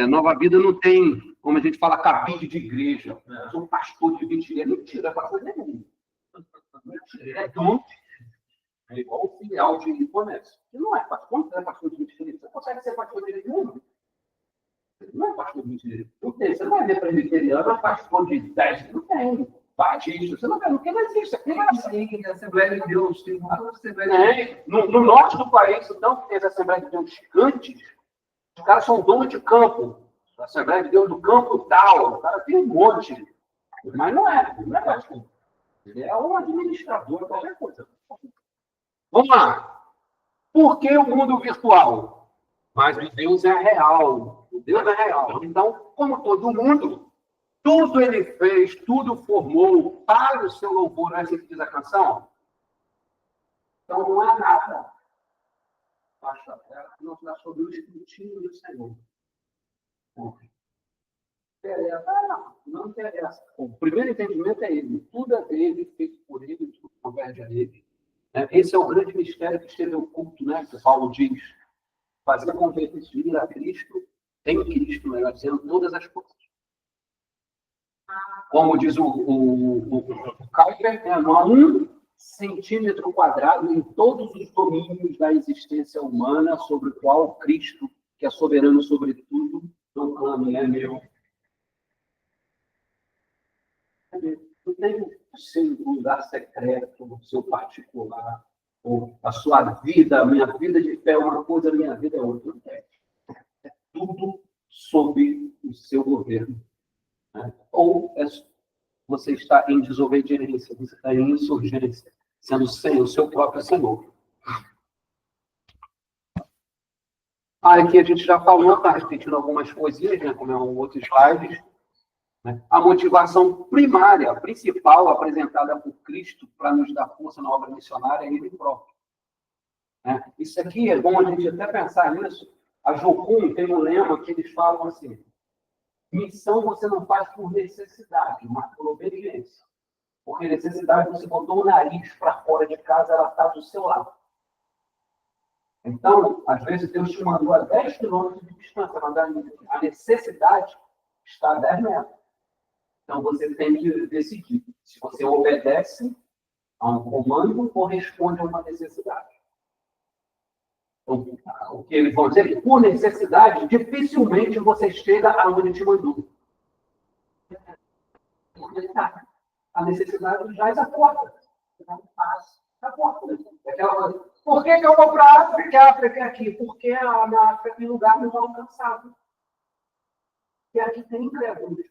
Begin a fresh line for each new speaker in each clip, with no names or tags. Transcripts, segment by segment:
Nova Vida não tem, como a gente fala, cabide de igreja. Eu sou um pastor de 20 anos. Mentira, pastor nenhum. Mentira, é dom. É igual o filial de comércio. Você não é pastor, quando você é pastor de 20 anos, você consegue ser pastor de nenhum. Você não é pastor de 20 anos. Não tem. Você não vai ver presbiteriano, é pastor de 10. Não tem. Batista, você não vê, porque não existe. Aqui não é assim, a Assembleia de Deus, tem uma Assembleia. No norte do país, então, tem as Assembleias de Deus gigantes. Os caras são donos de campo. A Assembleia de Deus do campo tal. O cara tem um monte. Mas não é pastor. Ele é um administrador, qualquer coisa. Vamos lá. Por que o mundo virtual? Mas o Deus é real. O Deus é real. Então, como todo mundo, tudo ele fez, tudo formou para o seu louvor. Não é assim que diz a canção? Então, não é nada. Baixa não está sobre o escrutínio do Senhor. Não interessa. O primeiro entendimento é ele. Tudo é dele, feito por ele, tudo converge a ele. Esse é o grande mistério que esteve oculto, né? Que Paulo diz. Fazer convertir a Cristo, em Cristo, melhor dizendo, todas as coisas. Como diz o Kuyper, não há 1 cm² em todos os domínios da existência humana sobre o qual Cristo, que é soberano sobre tudo, não clama, é meu. Não tem o seu lugar secreto, o seu particular, ou a sua vida, a minha vida de fé é uma coisa, a minha vida é outra. É tudo sob o seu governo. Né? Ou você está em desobediência, você está em insurgência, sendo sem o seu próprio Senhor. Aqui a gente já falou, está repetindo algumas coisinhas, né, como é um outro slide. A motivação primária, principal, apresentada por Cristo para nos dar força na obra missionária é Ele próprio. Isso aqui é bom a gente até pensar nisso. A Jocum tem um lema que eles falam assim: missão você não faz por necessidade, mas por obediência. Porque necessidade, você botou o nariz para fora de casa, ela está do seu lado. Então, às vezes, Deus te mandou a 10 quilômetros de distância, mas a necessidade está a 10 metros. Então, você tem que decidir se você obedece a um comando ou responde a uma necessidade. Então, o que eles vão dizer é que, por necessidade, dificilmente você chega aonde te mandou. Porque a necessidade já é a porta. A porta. Por que eu vou para a África? A África é aqui. Porque na África tem lugar não alcançado. E aqui tem incrédulos.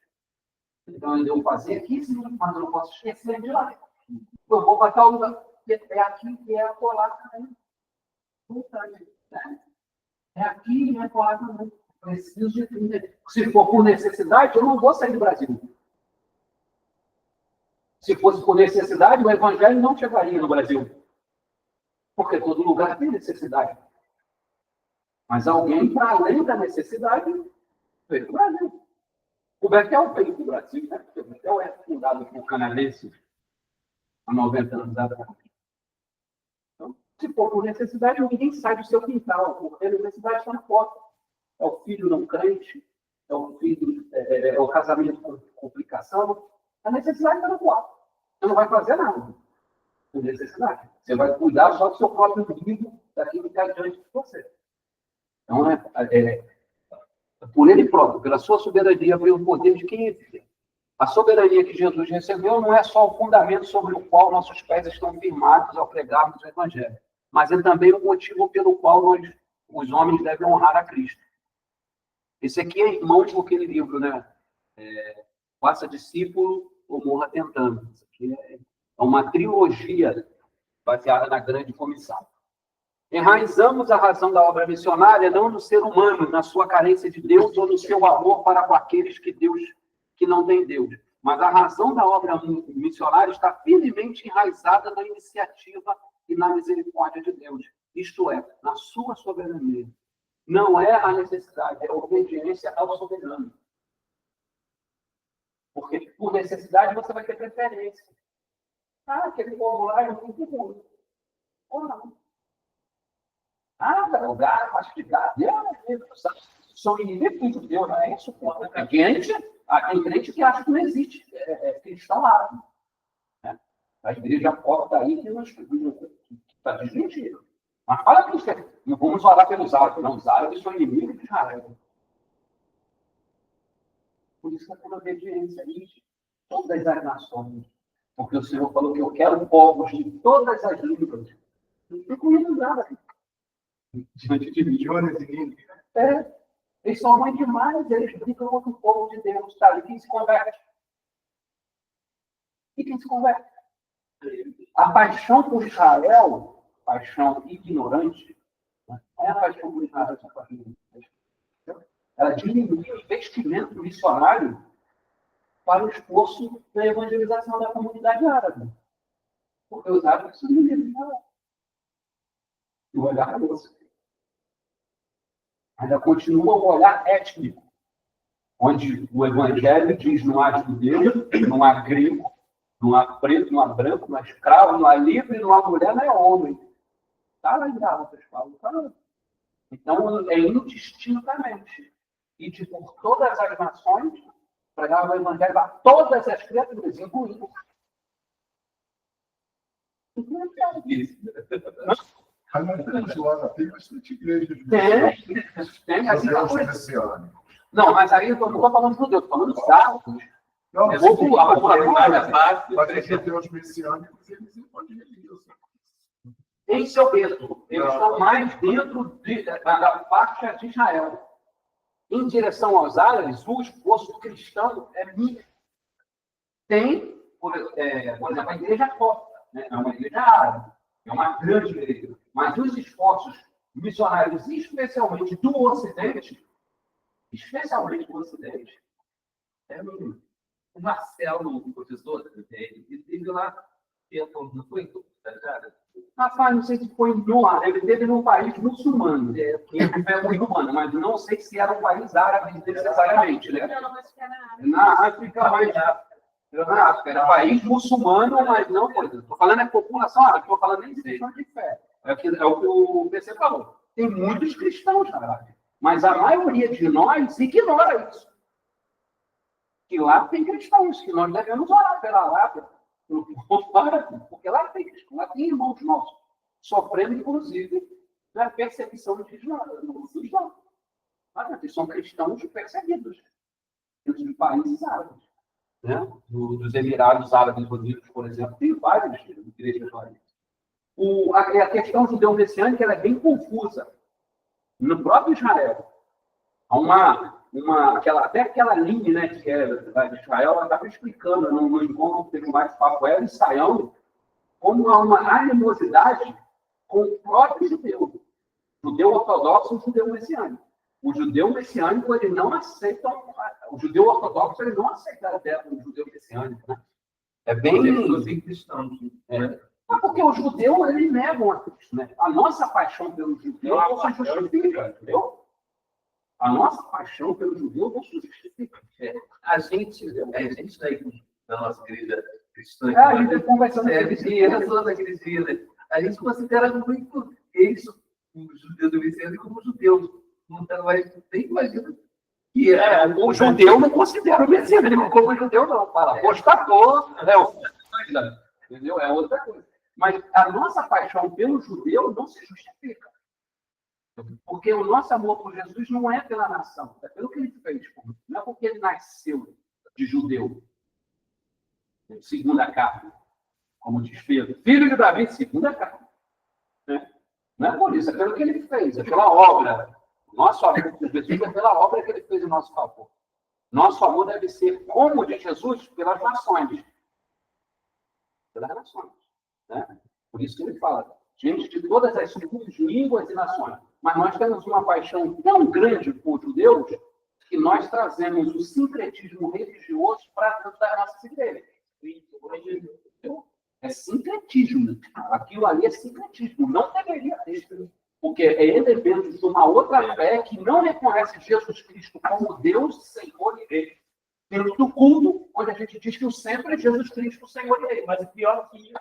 Então, eu vou fazer aqui, sim, mas eu não posso esquecer de lá. Eu vou para tal lugar. É aqui e é acolá também. É aqui e é acolá também. Preciso de entender. Se for por necessidade, eu não vou sair do Brasil. Se fosse por necessidade, o evangelho não chegaria no Brasil. Porque todo lugar tem necessidade. Mas alguém, para além da necessidade, veio para o Brasil. O Betel veio para o Brasil, né? Porque o Betel é fundado por canadenses há 90 anos atrás. Então, se for por necessidade, ninguém sai do seu quintal, porque a necessidade está na porta. É o filho não crente, é o filho, é o casamento com complicação. A necessidade está na porta. Você não vai fazer nada por necessidade. Você vai cuidar só do seu próprio umbigo, daquilo que está diante de você. Então, por ele próprio, pela sua soberania, veio o poder de quem ele. A soberania que Jesus recebeu não é só o fundamento sobre o qual nossos pés estão firmados ao pregarmos o Evangelho, mas é também o motivo pelo qual os homens devem honrar a Cristo. Esse aqui é irmão de aquele livro, né? Faça discípulo ou morra tentando. Isso aqui é uma trilogia baseada na grande comissão. Enraizamos a razão da obra missionária não no ser humano, na sua carência de Deus ou no seu amor para com aqueles que não têm Deus. Mas a razão da obra missionária está firmemente enraizada na iniciativa e na misericórdia de Deus. Isto é, na sua soberania. Não é a necessidade, é a obediência ao soberano. Porque por necessidade você vai ter preferência. Aquele povo lá é muito ruim. Ou não. O lugar mastigado. são inimigos de Deus, não é isso? Tem crente que acha que não existe cristão árabe. Né? A igreja porta aí que está desmentido. Mas fala que não vamos orar pelos árabes, não. Os árabes são inimigos de Israel. Por isso que é por obediência a todas as nações. Porque o Senhor falou que eu quero povos de todas as línguas. Não tem comigo nada. Diante de milhões de línguas. Eles são mãe demais, eles brincam com o povo de Deus, sabe? Quem se converte? E quem se converte? A paixão por Israel, paixão ignorante, não é a paixão por Israel, essa paixão ignorante. Ela diminui o investimento missionário para o esforço da evangelização da comunidade árabe. Porque os árabes são inimigos de Israel. E o olhar é esse. Ainda continua o olhar étnico, onde o Evangelho diz não há judeu, não há grego, não há preto, não há branco, não há escravo, não há livre, não há mulher, não é homem. Está lá em Gálatas, Paulo. Então, é indistintamente. E de por todas as nações, pregar o Evangelho a todas as criaturas, incluindo.
Tem bastante igreja.
Tem assim, não, mas aí eu não estou falando de judeu, estou falando de árabes.
Não,
a população
mas os judeus messiânicos, eles evangeliam.
Esse é o peso. Eles estão mais dentro da parte de Israel. Em direção aos árabes, o esforço cristão é mínimo. Tem, por exemplo, a igreja copta, né? É uma igreja árabe, é uma grande igreja. Mas os esforços missionários, especialmente do Ocidente, é mínimo.
O Marcelo, o professor, ele teve lá tempo, não foi?
Rapaz, não sei se foi no ar, ele teve num país muçulmano, ele é muçulmano, mas não sei se era um país árabe necessariamente, né? Na África, mas na África, era país muçulmano, mas não, estou falando é população árabe, estou falando nem questão de fé. É o que o PC falou. Tem muitos cristãos na África, mas a maioria de nós ignora isso. Que lá tem cristãos, que nós devemos orar pela Arábia, porque lá tem cristãos, lá tem irmãos nossos, sofrendo, inclusive, na perseguição de Islã. Eles são cristãos perseguidos dentro de países árabes. Né? Dos Emirados Árabes Unidos, por exemplo, tem várias igrejas lá. A questão judeu-messiânica ela é bem confusa. No próprio Israel, há até aquela linha, né, que é da de Israel, ela estava explicando no encontro que teve mais papo, ela ensaiando como há uma animosidade com o próprio judeu. Judeu ortodoxo e judeu messiânico. O judeu messiânico, ele não aceita, o judeu ortodoxo, ele não aceita a ideia do judeu messiânico. Né? É bem cristão. Porque o judeu, ele nega a Cristo. Né? A nossa paixão pelo judeu não se justifica, entendeu? A nossa paixão pelo judeu não se justifica.
A gente está aí na nossa igreja cristã.
A gente conversando
naqueles dias, né? A gente considera muito eles, os judeus do messiânico, como judeus. Não tem imagina.
O judeu não considera o messiânico como judeu, não. Fala, apostatou, entendeu? É outra coisa. Mas a nossa paixão pelo judeu não se justifica. Porque o nosso amor por Jesus não é pela nação, é pelo que ele fez. Não é porque ele nasceu de judeu, segundo a carne, como diz Pedro. Filho de Davi, segundo a carne. Não é por isso, é pelo que ele fez, é pela obra. Nosso amor por Jesus é pela obra que ele fez em nosso favor. Nosso amor deve ser como o de Jesus pelas nações. Pelas nações. Né? Por isso que ele fala, gente de todas as tribos, línguas e nações. Mas nós temos uma paixão tão grande por judeus que nós trazemos o sincretismo religioso para dentro das nossas igrejas. É sincretismo. Aquilo ali é sincretismo. Não deveria ter. Porque é elemento de uma outra fé que não reconhece Jesus Cristo como Deus, Senhor e Rei. Dentro do culto, onde a gente diz que o sempre é Jesus Cristo, Senhor e Rei.
Mas o pior que isso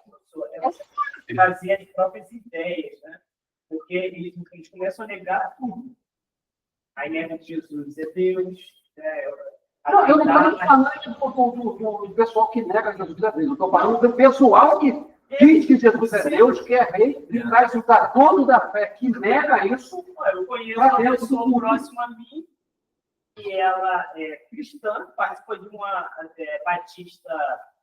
é trazer as próprias ideias, né? Porque eles começam a negar tudo. a ideia de Jesus é Deus.
Não, eu não estou falando do pessoal que nega Jesus é Deus. Eu estou falando do pessoal que diz que Jesus é Deus, que é rei, e traz o dono da fé que nega isso.
Eu conheço uma pessoa próxima a mim, que ela é cristã, participou de uma batista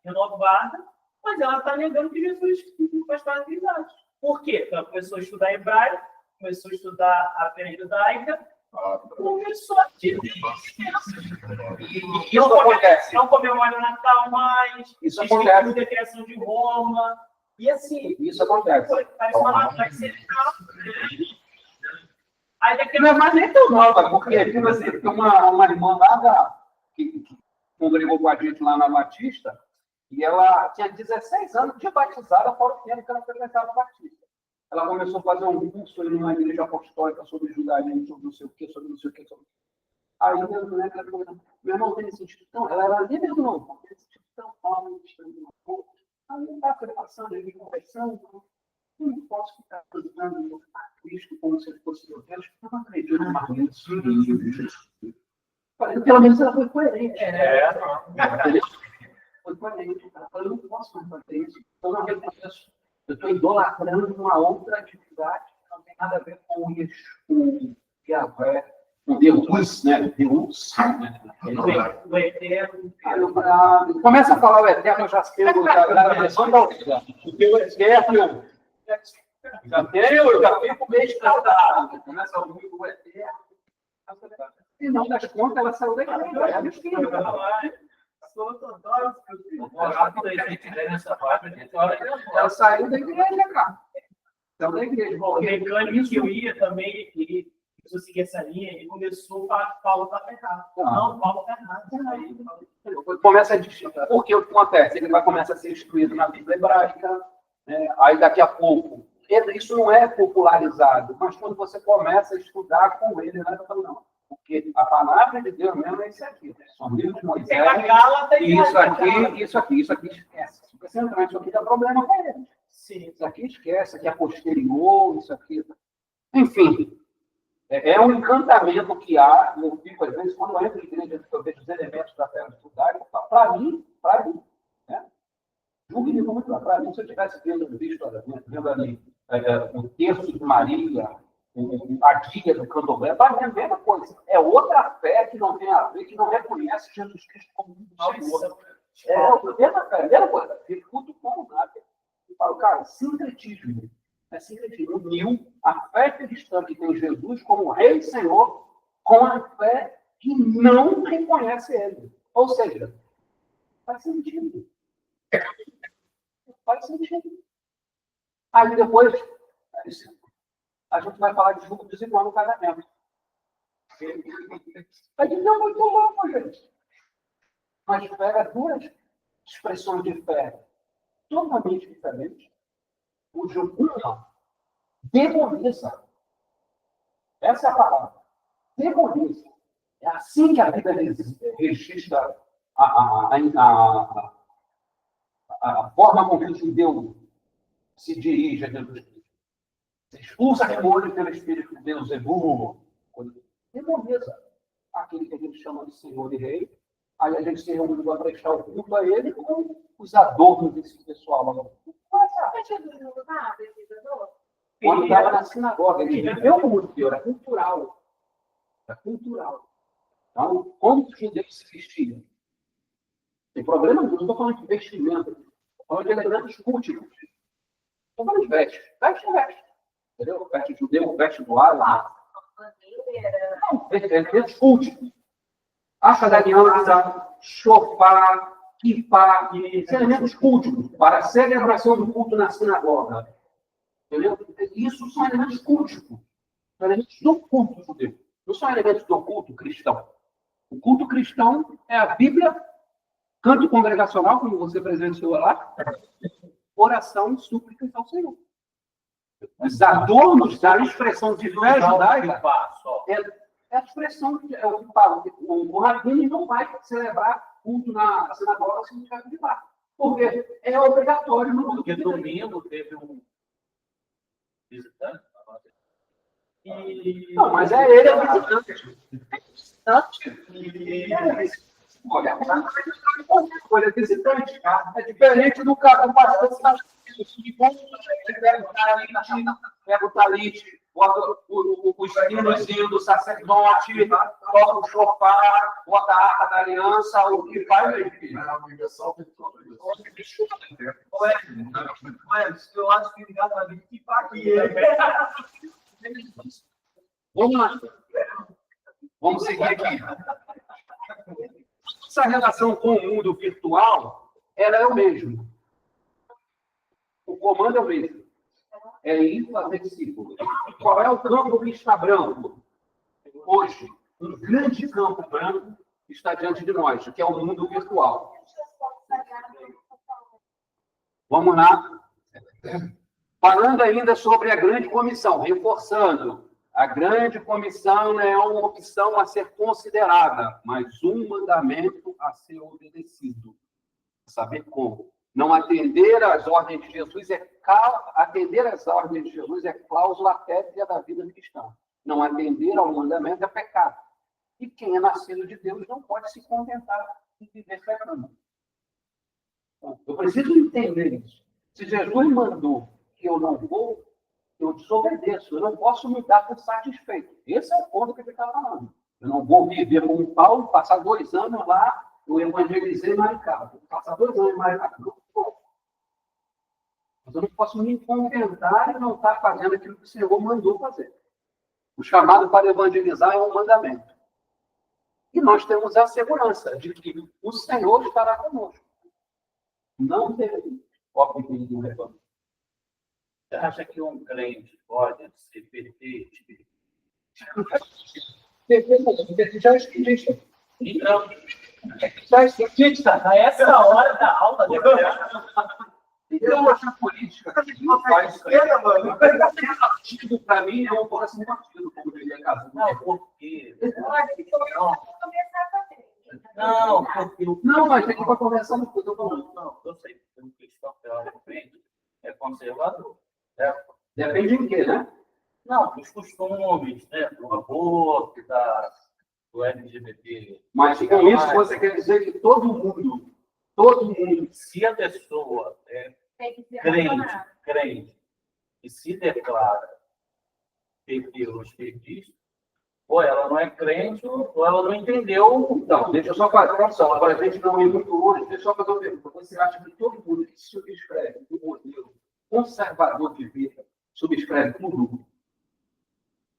renovada, mas ela está negando que Jesus faz parte da Trindade. Por quê? Porque ela começou a estudar hebraico, começou a estudar a fé judaica, começou a dizer
Isso acontece.
não comemora o Natal mais,
Isso
diz que
acontece.
tudo é criação de Roma, e assim,
Isso acontece.
parece uma vai ser aí daqui
Não é mais nem tão nova, porque tipo assim, tem uma irmã lá que congregou com a gente lá na Batista, e ela tinha 16 anos de batizada, fora o tempo que ela frequentava a Batista. Ela começou a fazer um curso em uma igreja apostólica sobre judaísmo, sobre não sei o quê, sobre não sei o quê. Aí, meu irmão tem esse instituto, ela era líder do novo, esse instituto, aí eu estava passando, ele conversando, eu não posso ficar ajudando a Cristo como se ele fosse meu Deus, porque eu não acredito mais nisso. Pelo menos ela foi coerente. Foi coerente. Ela falou, eu não posso mais fazer isso. Eu não reconheço. Eu estou idolatrando uma outra atividade que não tem nada a ver com o Yahvé, com Deus, né? Deus.
o eterno.
Começa a falar o eterno, eu já sei o teu eterno. Eu já fico meio escaldado. Começa a ouvir o eterno. E não das contas, ela saiu da igreja. Ela saiu da igreja, cara. Saiu da igreja.
O mecânico que eu ia também, ele começou a seguir essa linha, ele começou a falar que Paulo está errado. Não, Paulo está errado.
Começa a discutir. Porque o que acontece? Ele vai começar a ser instruído na Bíblia hebraica, aí daqui a pouco. Isso não é popularizado, mas quando você começa a estudar com ele, não é falando, não. Porque a palavra de Deus mesmo é isso aqui. São livros de Moisés. Isso aqui esquece. Se você entrar nisso aqui, dá problema com ele.
Sim.
Isso aqui esquece, isso aqui é posterior, isso aqui. Enfim, é um encantamento que há. Eu fico, às vezes, quando eu entro em igreja, eu vejo os elementos da fé estudar, eu falo, para mim, né? Julgue-me como para mim, se eu tivesse vendo ali o texto de Maria, a guia do candomblé, para mim é a mesma coisa. É outra fé que não tem a ver, que não reconhece Jesus Cristo como um Senhor. É a mesma fé, a mesma coisa. Discuto como nada. Eu falo, cara, sincretismo. É sincretismo. Uniu a fé cristã que tem Jesus como Rei e Senhor com a fé que não reconhece Ele. Ou seja, faz sentido. Faz sentido. Aí depois, a gente vai falar de julgo desigual no casamento. A gente não é muito louco, gente. Mas pega duas expressões de fé totalmente diferentes, cujo uma demoniza. Essa é a palavra. Demoniza. É assim que a Bíblia registra a forma como o judeu se dirige a Jesus Cristo. Expulsa demônios pelo Espírito de Deus, demoniza aquele que a gente chama de Senhor e Rei. Aí a gente se reúne para prestar o culto a ele com os adornos desse pessoal. Quando estava na sinagoga, ele viveu como judeu, era cultural. Era cultural. Então, como os judeus se vestiam? Tem problema nenhum, não estou falando de vestimento, estou falando de elementos cultos. Estou falando de veste. Veste. Entendeu? Veste judeu, veste do ar. Não, elementos cultos. Acha da aliança, chofar, kipá, elementos cultos para a celebração do culto na sinagoga. Entendeu? Isso são elementos cultos. São elementos do culto judeu. Não são elementos do culto cristão. O culto cristão é a Bíblia, canto congregacional, como você presenciou lá, oração e súplicas ao Senhor. Os adornos da expressão de fé judaica é a expressão que eu falo. O rabino não vai celebrar culto na sinagoga se não tiver de lá. Porque é obrigatório no culto.
Porque domingo teve um visitante,
Não, mas é ele, é o visitante. Olha, visitante, é diferente do cara, pastor que está pega o talite, bota o espinhozinho do sacerdote, coloca o chofar, bota a arca da aliança, o que vai, meu filho?
Eu acho que ligado a mim que aqui.
Vamos lá. Vamos seguir aqui. Essa relação com o mundo virtual, ela é o mesmo. O comando é o mesmo. É ir fazer discípulos. Qual é o campo que está branco? Hoje, um grande campo branco está diante de nós, que é o mundo virtual. Vamos lá. Falando ainda sobre a grande comissão, reforçando. A grande comissão não é uma opção a ser considerada, mas um mandamento a ser obedecido. Saber como. Não atender às ordens de Jesus atender às ordens de Jesus é cláusula pétrea da vida cristã. Não atender ao mandamento é pecado. E quem é nascido de Deus não pode se contentar em viver pecando. Eu preciso entender isso. Se Jesus mandou que eu não vou, eu desobedeço. Eu não posso me dar por satisfeito. Esse é o ponto que ele está falando. Eu não vou viver como Paulo, passar 2 anos lá, eu evangelizei Maricá. Vou passar 2 anos em Maricá. Não posso. Mas eu não posso me contentar e não estar fazendo aquilo que o Senhor mandou fazer. O chamado para evangelizar é um mandamento. E nós temos a segurança de que o Senhor estará conosco. Não tem. Óbvio que ninguém reclama.
Você acha que um crente pode se perder?
Já existe.
Então,
Já existe.
A essa hora da aula,
Eu acho a política que não faz partido, para mim, é um próximo partido, como diria Caso.
não, por quê?
Não,
Não, mas tem que conversar no que eu estou falando.
Não, eu sei que o cristão teoricamente é conservador. Certo?
Depende em quê, né?
Não, dos costumes, né? Do aborto, do LGBT.
Mas com isso você quer dizer que todo mundo,
Se a pessoa é crente, e se declara ter Deus feliz, ou ela não é crente, ou ela não entendeu.
então, deixa eu só fazer uma opção. Agora a gente não é muito longe, deixa eu só fazer uma pergunta. Você acha que todo mundo que subscreve o modelo conservador de vida subscreve tudo?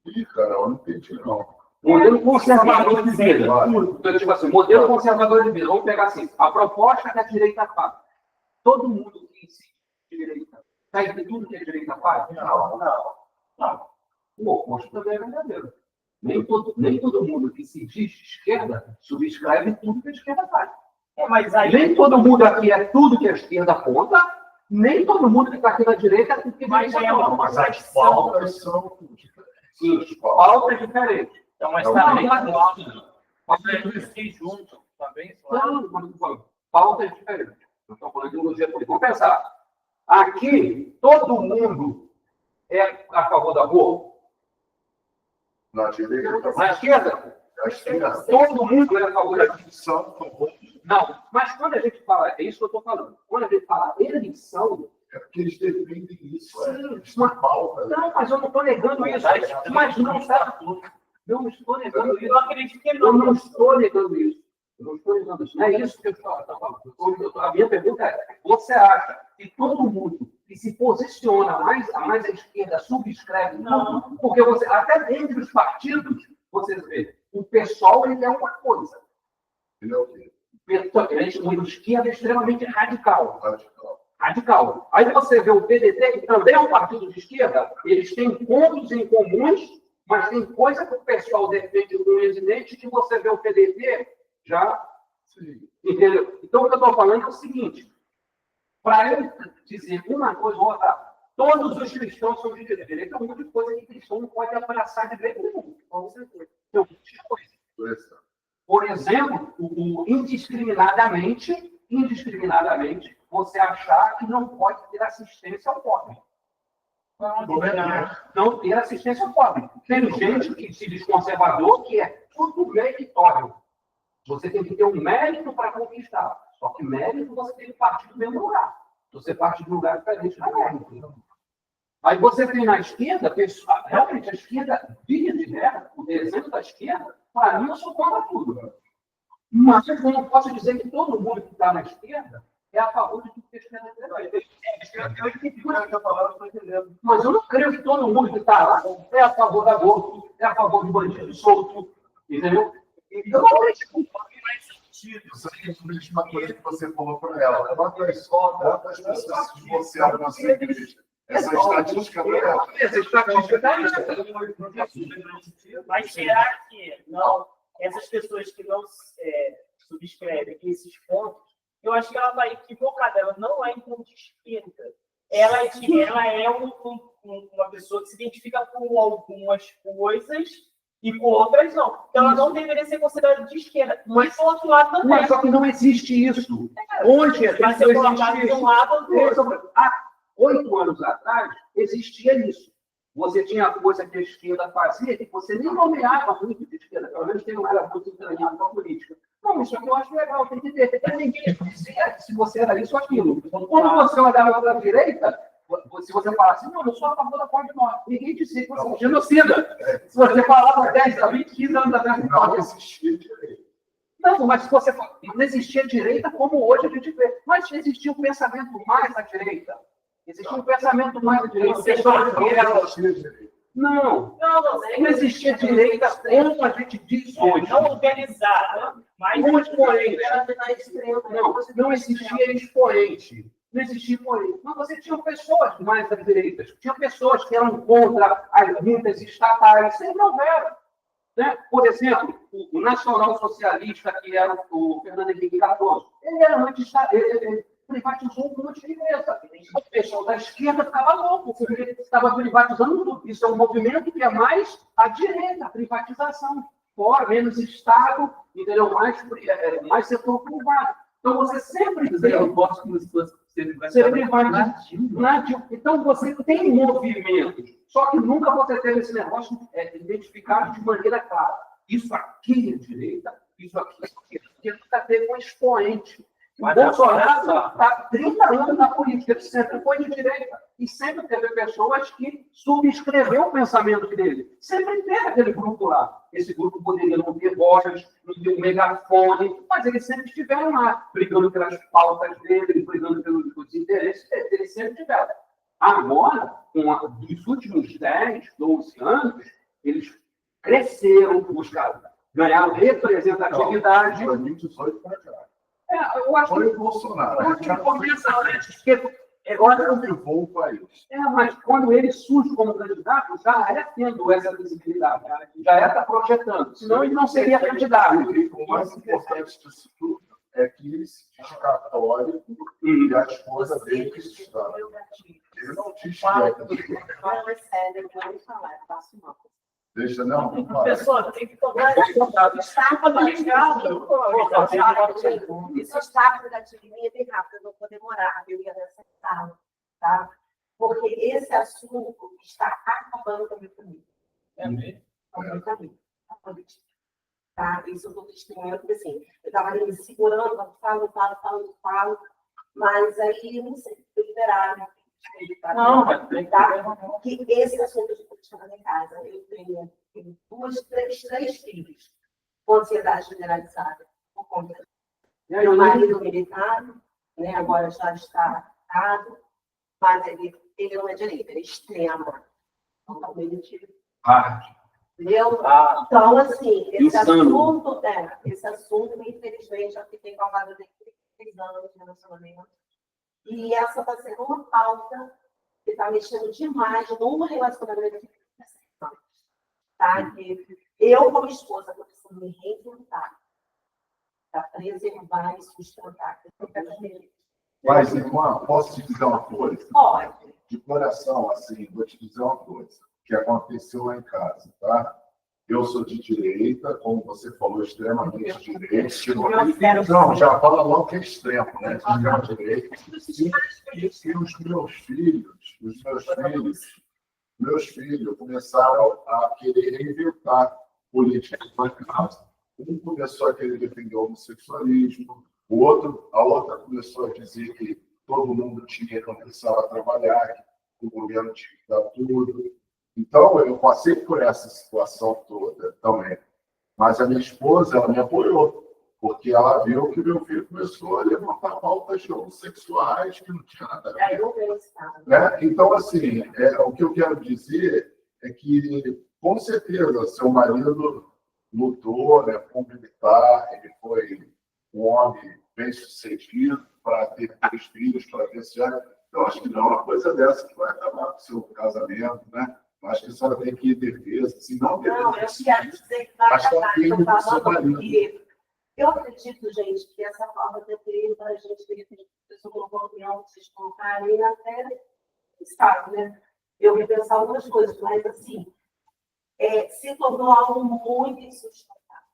Ih, cara, eu não entendi, não.
Modelo conservador de vida. Então, tipo assim, modelo conservador de vida. Vamos pegar assim, a proposta que a direita faz. Todo mundo que insiste em direita segue tudo que a direita faz? Não. O oposto também é verdadeiro. Nem todo mundo que se diz esquerda subscreve tudo que a esquerda faz.
mas aí
Nem todo mundo aqui é tudo que a esquerda aponta, nem todo mundo que está aqui na direita é tudo que a
Mas
direita
é uma
aponta.
Mas as pautas são
Sim, pauta é diferente.
Então, mas
Não,
também
não,
existir junto também.
pauta é diferente. Eu estou falando de ideologia política. Vamos pensar. Aqui, todo mundo é a favor da aborto.
na direita,
Na esquerda,
a esquerda,
todo mundo é a favor da aborto.
são favor.
Não, mas quando a gente fala, é isso que eu estou falando. Quando a gente fala eleição,
É porque eles defendem isso.
Sim,
Isso é pauta.
não, mas eu não estou negando isso. Mas não está. Não estou negando isso.
eu acredito que
Eu não estou negando isso. Eu não estou negando isso. Não é isso que eu estou falando. A minha pergunta é: você acha que todo mundo que se posiciona mais à esquerda subscreve? Não. Porque você, até dentro dos partidos, você vê, o pessoal ele é uma coisa.
Ele é o quê?
O esquerda é extremamente radical.
Radical.
Radical. Aí você vê o PDT, que também é um partido de esquerda, eles têm pontos em comuns, mas tem coisa que o pessoal defende no presidente que você vê o PDT já.
Sim.
Entendeu? Então, o que eu estou falando é o seguinte: para eu dizer uma coisa ou outra, todos os cristãos são de direita. Tem um monte de coisa que cristão não pode abraçar de jeito nenhum. Então, por exemplo, o indiscriminadamente, você achar que não pode ter assistência ao pobre. não ter assistência pobre. Tem gente que se diz conservador, que é tudo meritório. Você tem que ter um mérito para conquistar. Só que mérito você tem que partir do mesmo lugar. Você parte de um lugar diferente da mérito. Aí você tem na esquerda, realmente a esquerda, via de regra, o desenho da esquerda, para mim, eu sou contra tudo. Mas eu não posso dizer que todo mundo que está na esquerda é a favor de tudo que a esquerda quer. Mas eu não creio que todo mundo que está lá é a favor da aborto, é a favor de bandido solto, entendeu? Eu não acredito.
Isso aí é uma coisa que você falou para ela. Quantas pessoas se divorciaram na sua igreja? Essa estatística não é.
Essa estatística
Mas será que não? Essas pessoas que não subscrevem esses pontos, eu acho que ela está equivocada. Ela não é encontro espírita. Ela é uma pessoa que se identifica com algumas coisas e com outras não. Então, ela não deveria ser considerada de esquerda. Mas, do outro lado, também.
Mas só que não existe isso. Hoje,
vai ser colocado de um lado ou do outro.
Há 8 anos atrás, existia isso. Você tinha a coisa que a esquerda fazia, que você nem nomeava muito de esquerda, pelo menos quem não era muito entranhado com a política. Não, isso aqui eu acho legal, tem que ter. Ninguém dizia se você era isso ou aquilo. Quando você olhava para a direita, se você falasse, não, eu sou a favor da Pode Norte, ninguém dizia que você é genocida. Se você falava 10 a 20, 15 anos atrás,
não existia direita.
Não, mas se você fala, não existia direita como hoje a gente vê. Mas existia um pensamento mais à direita. Existia um pensamento mais à direita. Não existia direita como a gente diz hoje.
Não organizada, mas
um expoente. Não existia expoente. Não existia expoente. Mas você tinha pessoas mais à direita. Tinha pessoas que eram contra as lutas estatais. Sempre houveram. Né? Por exemplo, o nacional socialista, que era o Fernando Henrique Cardoso, ele era ele privatizou um monte de empresa. O pessoal da esquerda ficava louco, porque ele estava privatizando tudo. Isso é um movimento que é mais à direita, a privatização. Fora, menos Estado, entendeu? Mais setor privado. Então, você sempre tem...
Eu gosto que
ser privativo. Então, você tem movimentos. Só que nunca você teve esse negócio identificado de maneira clara. Isso aqui é direita, isso aqui é esquerda. Porque nunca teve um expoente. O Bolsonaro está 30 anos na política, ele sempre foi de direita. E sempre teve pessoas que subscreveram o pensamento dele. Sempre teve aquele grupo lá. Esse grupo poderia não ter voz, não ter um megafone, mas eles sempre estiveram lá, brigando pelas pautas dele, brigando pelos interesses dele. Eles sempre tiveram. Agora, nos últimos 10, 12 anos, eles cresceram, buscaram, ganharam representatividade.
Foi 2018 para cá.
Eu acho
Foi o Bolsonaro.
A gente começa antes, porque agora
levou o país.
mas quando ele surge como candidato, já é tendo essa visibilidade, já é estar projetando, senão ele não seria candidato.
O mais importante disso tudo é que ele se diz católico e a esposa dele cristã. Ele não diz que é
sério, eu vou falar, faço mal.
Deixa, não.
pessoa tem que tomar cuidado.
Isso está com gatilhinha bem rápido, eu não vou demorar, eu ia nessa sala, tá? Porque esse assunto está acabando com a minha família.
É mesmo?
Completamente. A política. Tá? Isso eu estou testemunhando, porque assim, eu estava ali me segurando, falo, mas aí eu não sei, eu liberaram.
Não, mas tem
que esse assunto de política na minha casa, eu tenho três filhos com ansiedade generalizada por conta do meu marido militar, né, agora já está casado, mas ele não é direita, ele é extremo, totalmente. Entendeu? Então, assim, esse assunto, infelizmente, já fiquei envolvada desde 3 anos de relacionamento. E essa está sendo uma pauta que está mexendo demais no relacionamento de pessoas. Tá? Que eu, como esposa, estou precisando me reinventar para preservar e sustentar.
Mas, irmã, posso te dizer uma coisa?
Pode.
De coração, assim, vou te dizer uma coisa que aconteceu lá em casa, tá? Eu sou de direita, como você falou, extremamente de direita. Não, já fala logo que é extremo, né? Extrema direita. E meus filhos começaram a querer reinventar políticas para casa. Um começou a querer defender o homossexualismo, a outra começou a dizer que todo mundo tinha que começar a trabalhar, que o governo tinha que dar tudo. Então, eu passei por essa situação toda também. Mas a minha esposa, ela me apoiou, porque ela viu que meu filho começou a levantar pautas homossexuais que não tinha nada a ver. Né? Então, assim, o que eu quero dizer é que, com certeza, seu marido lutou, né, como militar, ele foi um homem bem-sucedido para ter 3 filhos, para ter esse ano. Eu acho que não é uma coisa dessa que vai acabar com o seu casamento, né? Eu acho que a senhora tem que ir em defesa, se não defesa.
Não, eu quero dizer que vai acabar. Eu falando que eu acredito, gente, que essa forma de defesa, a gente tem que vocês colocarem até Estado, né? Eu vou pensar algumas coisas, mas assim, se tornou algo muito insustentável.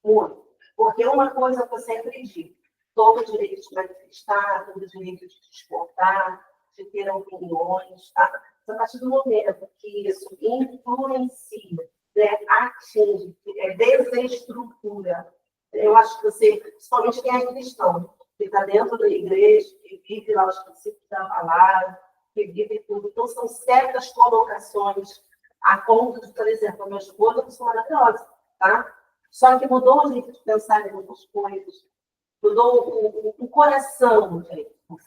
Muito. Porque uma coisa que eu sempre digo, todo direito de manifestar, todo direito de exportar, de ter opiniões, tá? A partir do momento que isso influencia, né, atinge, desestrutura, eu acho que você, principalmente quem é cristão, que está dentro da igreja, que vive lá os princípios da palavra, que vive tudo. Então, são certas colocações a ponto de, por exemplo, a minha esposa é uma pessoa maravilhosa, tá? Só que mudou o jeito de pensar em algumas coisas, mudou o coração, gente. O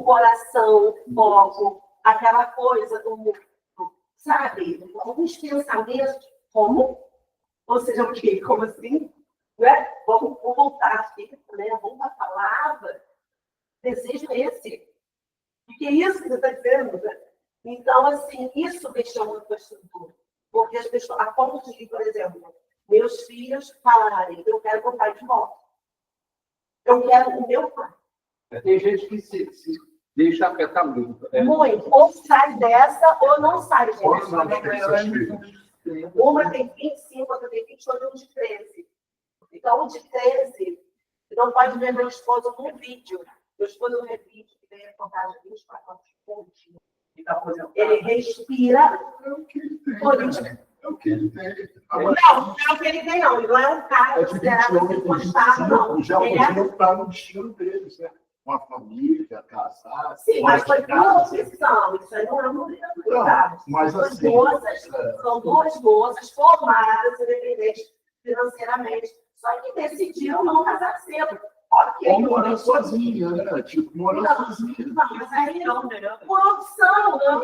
coração, o foco, aquela coisa do, sabe, alguns pensamentos, ou seja, o quê? Como assim? Né? Vamos voltar aqui, né? Vamos à palavra. Desejo esse. Porque é isso que você está dizendo, né? Então, assim, isso deixou muito a estrutura. Porque as pessoas, a ponto de, por exemplo, meus filhos falarem, eu quero o pai de volta. Eu quero o meu pai.
Tem gente que se deixa afetar muito.
Muito. Ou sai dessa, ou não sai dessa. Uma tem 25, outra tem 28, e um de 13. Então, o de 13 não pode ver meu esposo num vídeo. Meu esposo não é vídeo, que tem a contagem de 24 horas por dia. Ele respira política.
É o que ele tem.
Não é o que ele tem, não. Ele não é um cara considerado postado, não.
Já podiam estar no destino deles, né? Uma família, casar.
Sim, mas foi uma opção. Isso aí não é uma obrigatoriedade.
Mas assim,
são duas moças formadas, independentes financeiramente, só que decidiram não casar cedo. Okay.
Ou morar sozinha, né? Tipo, morar sozinha.
Não, mas aí não. Por opção, não.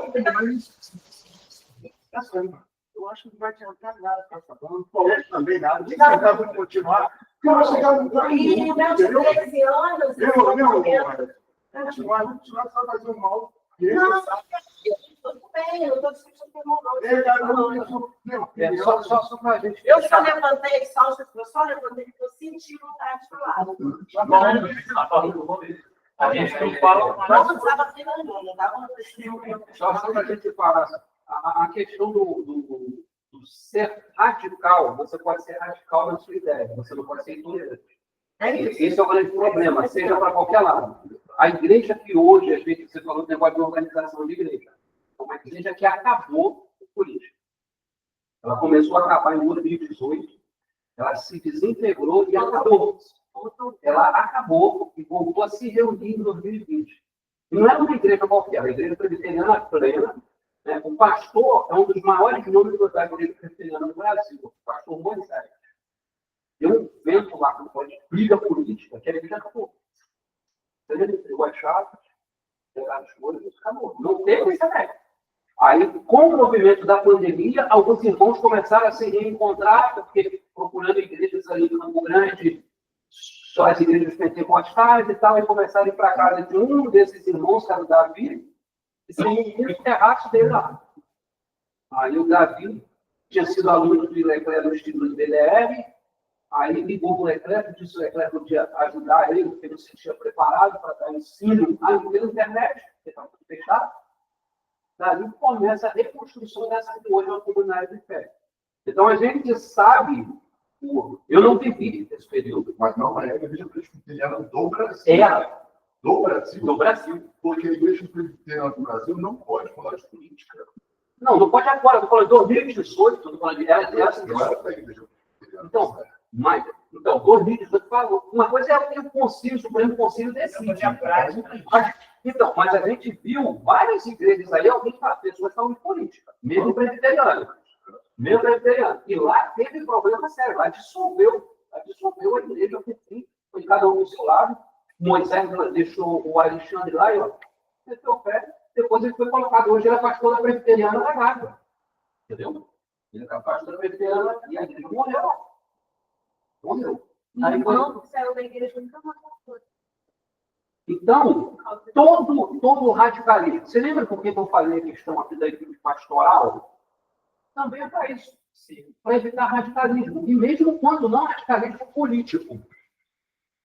Eu acho que não vai adiantar nada com essa banda. Não falou também nada. Você vai continuar. Eu vou chegar no lugar.
E meus 13 anos.
Continuar só fazer um mal.
Não, tudo bem, eu não estou discutindo com o não.
Só para a gente.
Eu só levantei porque eu senti vontade de falar.
A gente não fala mais.
Não precisava ter nenhum, não dava
Só para a gente falar, a questão do ser radical, você pode ser radical na sua ideia, você não pode ser intolerante. Esse é o grande problema, seja para qualquer lado. A igreja que hoje, às vezes, você falou do negócio de organização de igreja, é uma igreja que acabou com política. Ela começou a acabar em 2018, ela se desintegrou e acabou. Ela acabou e voltou a se reunir em 2020. E não era uma igreja qualquer, a igreja presbiteriana plena. Né? O pastor é um dos maiores nomes da igreja presbiteriana no Brasil, o pastor Moisés. Tem um evento lá que pode briga política, que a igreja acabou. Ele entregou as chaves, pegaram as coisas, acabou. Não teve essa ideia. Aí, com o movimento da pandemia, alguns irmãos começaram a se reencontrar, porque procurando igrejas ali em Campo Grande, só as igrejas pentecostais e tal, e começaram a ir para casa de um desses irmãos, que era o Davi, e se reuniram o terraço dele lá. Aí o Davi tinha sido aluno de Leclerc no Instituto BLR, aí ligou para o Leclerc, disse que o Leclerc podia ajudar ele, porque ele não se sentia preparado para dar ensino pela internet, porque estava tudo fechado. Daí começa a reconstrução dessa que hoje é uma comunidade de fé. Então, a gente sabe, eu não vivi esse período.
Mas não é a igreja presbiteriana do Brasil.
Era
Do Brasil.
do Brasil.
Porque a igreja presbiteriana do Brasil não pode falar de política.
Não pode agora, eu falei 2018, eu tô falando de era
Não era da igreja presbiteriana.
Então, 2018, uma coisa é o que o Conselho, o Supremo Conselho decide. Então, mas a gente viu várias igrejas aí, alguém fala, pessoas estão de política, mesmo presbiteriano. E lá teve problema sério, lá dissolveu a igreja, foi cada um do seu lado. Moisés deixou o Alexandre lá e meteu o pé. Depois ele foi colocado, hoje ele é pastor da presbiteriana da Gávea. Entendeu? Ele é pastor da presbiteriana e a igreja morreu. Aí foi... Então, todo radicalismo. Você lembra por que eu falei a questão aqui da equipe pastoral? Também é para isso. Para evitar radicalismo. E mesmo quando não radicalismo político.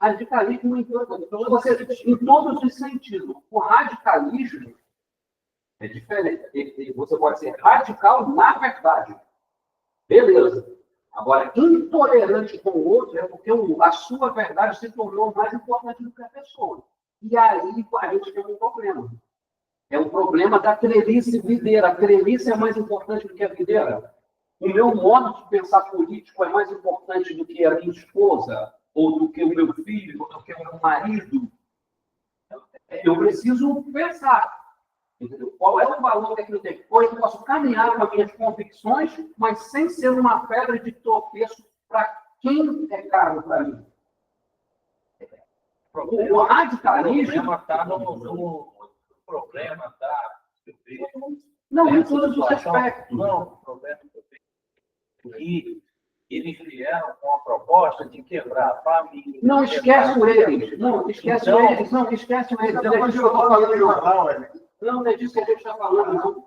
Radicalismo em todos os sentidos. O radicalismo é diferente. Você pode ser radical na verdade. Beleza. Agora, intolerante com o outro é porque a sua verdade se tornou mais importante do que a pessoa. E aí a gente tem um problema. É um problema da trelice videira. A trelice é mais importante do que a videira. O meu modo de pensar político é mais importante do que a minha esposa, ou do que o meu filho, ou do que o meu marido. Eu preciso pensar. Entendeu? Qual é o valor que aquilo tem? Ou eu posso caminhar com as minhas convicções, mas sem ser uma pedra de tropeço para quem é caro para mim. O radicalismo
está no problema da...
não em todos os aspectos.
Não, o problema que eles vieram com a proposta de quebrar a família.
Não esquece eles. Não esquece eles. Não esquece eles.
Depois eu estou falando de jornal,
não é disso que a gente está falando, não.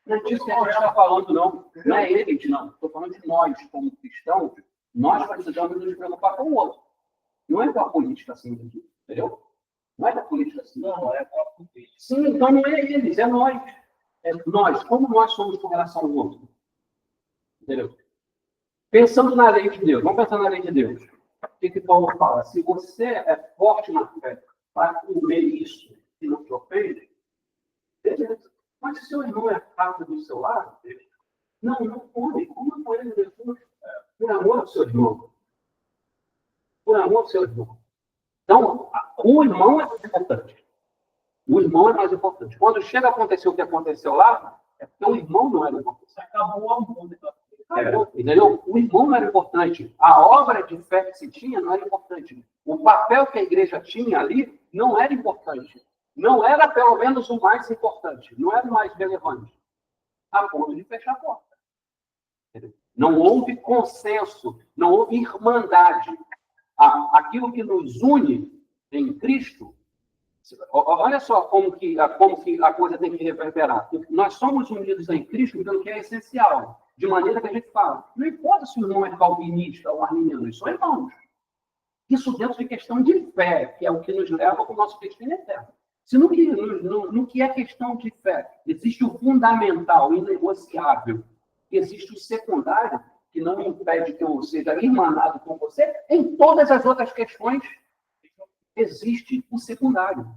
Não é disso que a gente está falando, não. Não é eles, não. Estou falando de nós, como cristãos. Nós precisamos nos preocupar com o outro. Não é com a política assim, entendeu? Não é com a política assim.
Não, é com a política.
Sim, então não é eles, é nós. É nós. Como nós somos com relação ao outro. Entendeu? Pensando na lei de Deus. Vamos pensar na lei de Deus. O que Paulo fala? Se você é forte na fé para comer isso e não te ofende, beleza. Mas se seu irmão é fraco do seu lado, não come. Como com ele? Por amor ao seu irmão. Por amor ao seu irmão. Então, o irmão é mais importante. O irmão é mais importante. Quando chega a acontecer o que aconteceu lá, é porque o irmão não era importante.
Acabou o amor.
Entendeu? O irmão não era importante. A obra de fé que se tinha não era importante. O papel que a igreja tinha ali não era importante. Não era, pelo menos, o mais importante. Não era o mais relevante. A ponto de fechar a porta. Não houve consenso. Não houve irmandade. Aquilo que nos une em Cristo. Olha só como que a coisa tem que reverberar. Nós somos unidos em Cristo pelo que é essencial. De maneira que a gente fala, não importa se o irmão é calvinista ou arminiano, eles são irmãos. Isso dentro de questão de fé, que é o que nos leva para o nosso destino eterno. Se no que é questão de fé, existe o fundamental, inegociável, existe o secundário, que não impede que eu seja irmanado com você, em todas as outras questões, existe o secundário.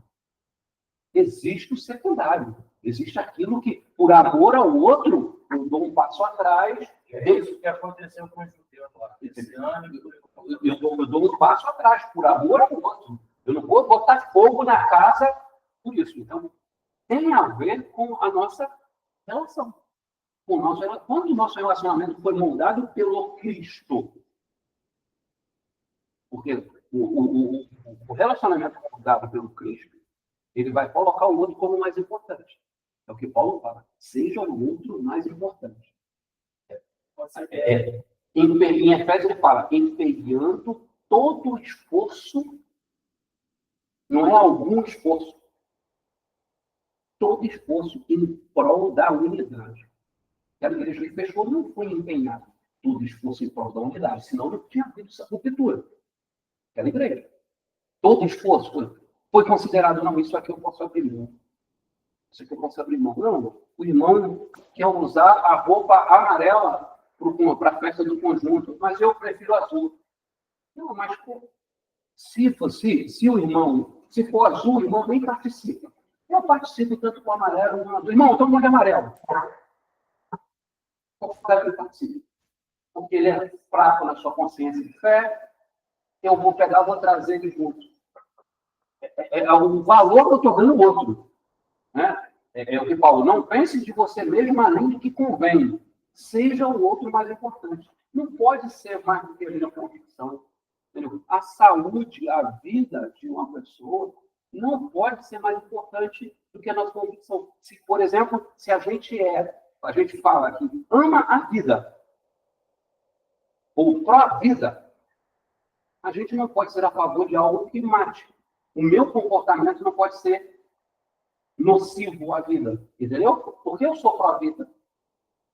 Existe o secundário. Existe aquilo que, por amor ao outro, eu dou um passo atrás.
É isso que aconteceu com os judeus lá.
Eu dou um passo atrás, por amor ao outro. Eu não vou botar fogo na casa por isso. Então, tem a ver com a nossa relação. Quando o nosso relacionamento foi moldado pelo Cristo. Porque o relacionamento moldado pelo Cristo, ele vai colocar o outro como mais importante. É o que Paulo fala. Seja o outro mais importante. Em Efésios ele fala, empenhando todo o esforço, não é algum esforço, todo esforço em prol da unidade. Aquela igreja que fechou não foi empenhado todo esforço em prol da unidade, senão não tinha havido essa ruptura. Aquela igreja. Todo esforço foi considerado, não, isso aqui eu posso abrir mão. Isso aqui eu posso abrir mão. Não, o irmão quer usar a roupa amarela para a festa do conjunto, mas eu prefiro azul. Não, mas pô, se o irmão, se for azul, o irmão nem participa. Eu participo tanto com o amarelo como o azul. Irmão, todo mundo é amarelo. Eu quero que ele participe. Porque ele é fraco na sua consciência de fé, eu vou pegar, vou trazer ele junto. O valor que eu estou dando ao outro. Né? É o que Paulo, não pense de você mesmo além do que convém. Seja o outro mais importante. Não pode ser mais do que a minha convicção. Entendeu? A saúde, a vida de uma pessoa não pode ser mais importante do que a nossa convicção. Se, por exemplo, se a gente fala que ama a vida, ou pró-vida, a gente não pode ser a favor de algo que mate. O meu comportamento não pode ser nocivo à vida. Entendeu? Porque eu sou pró-vida.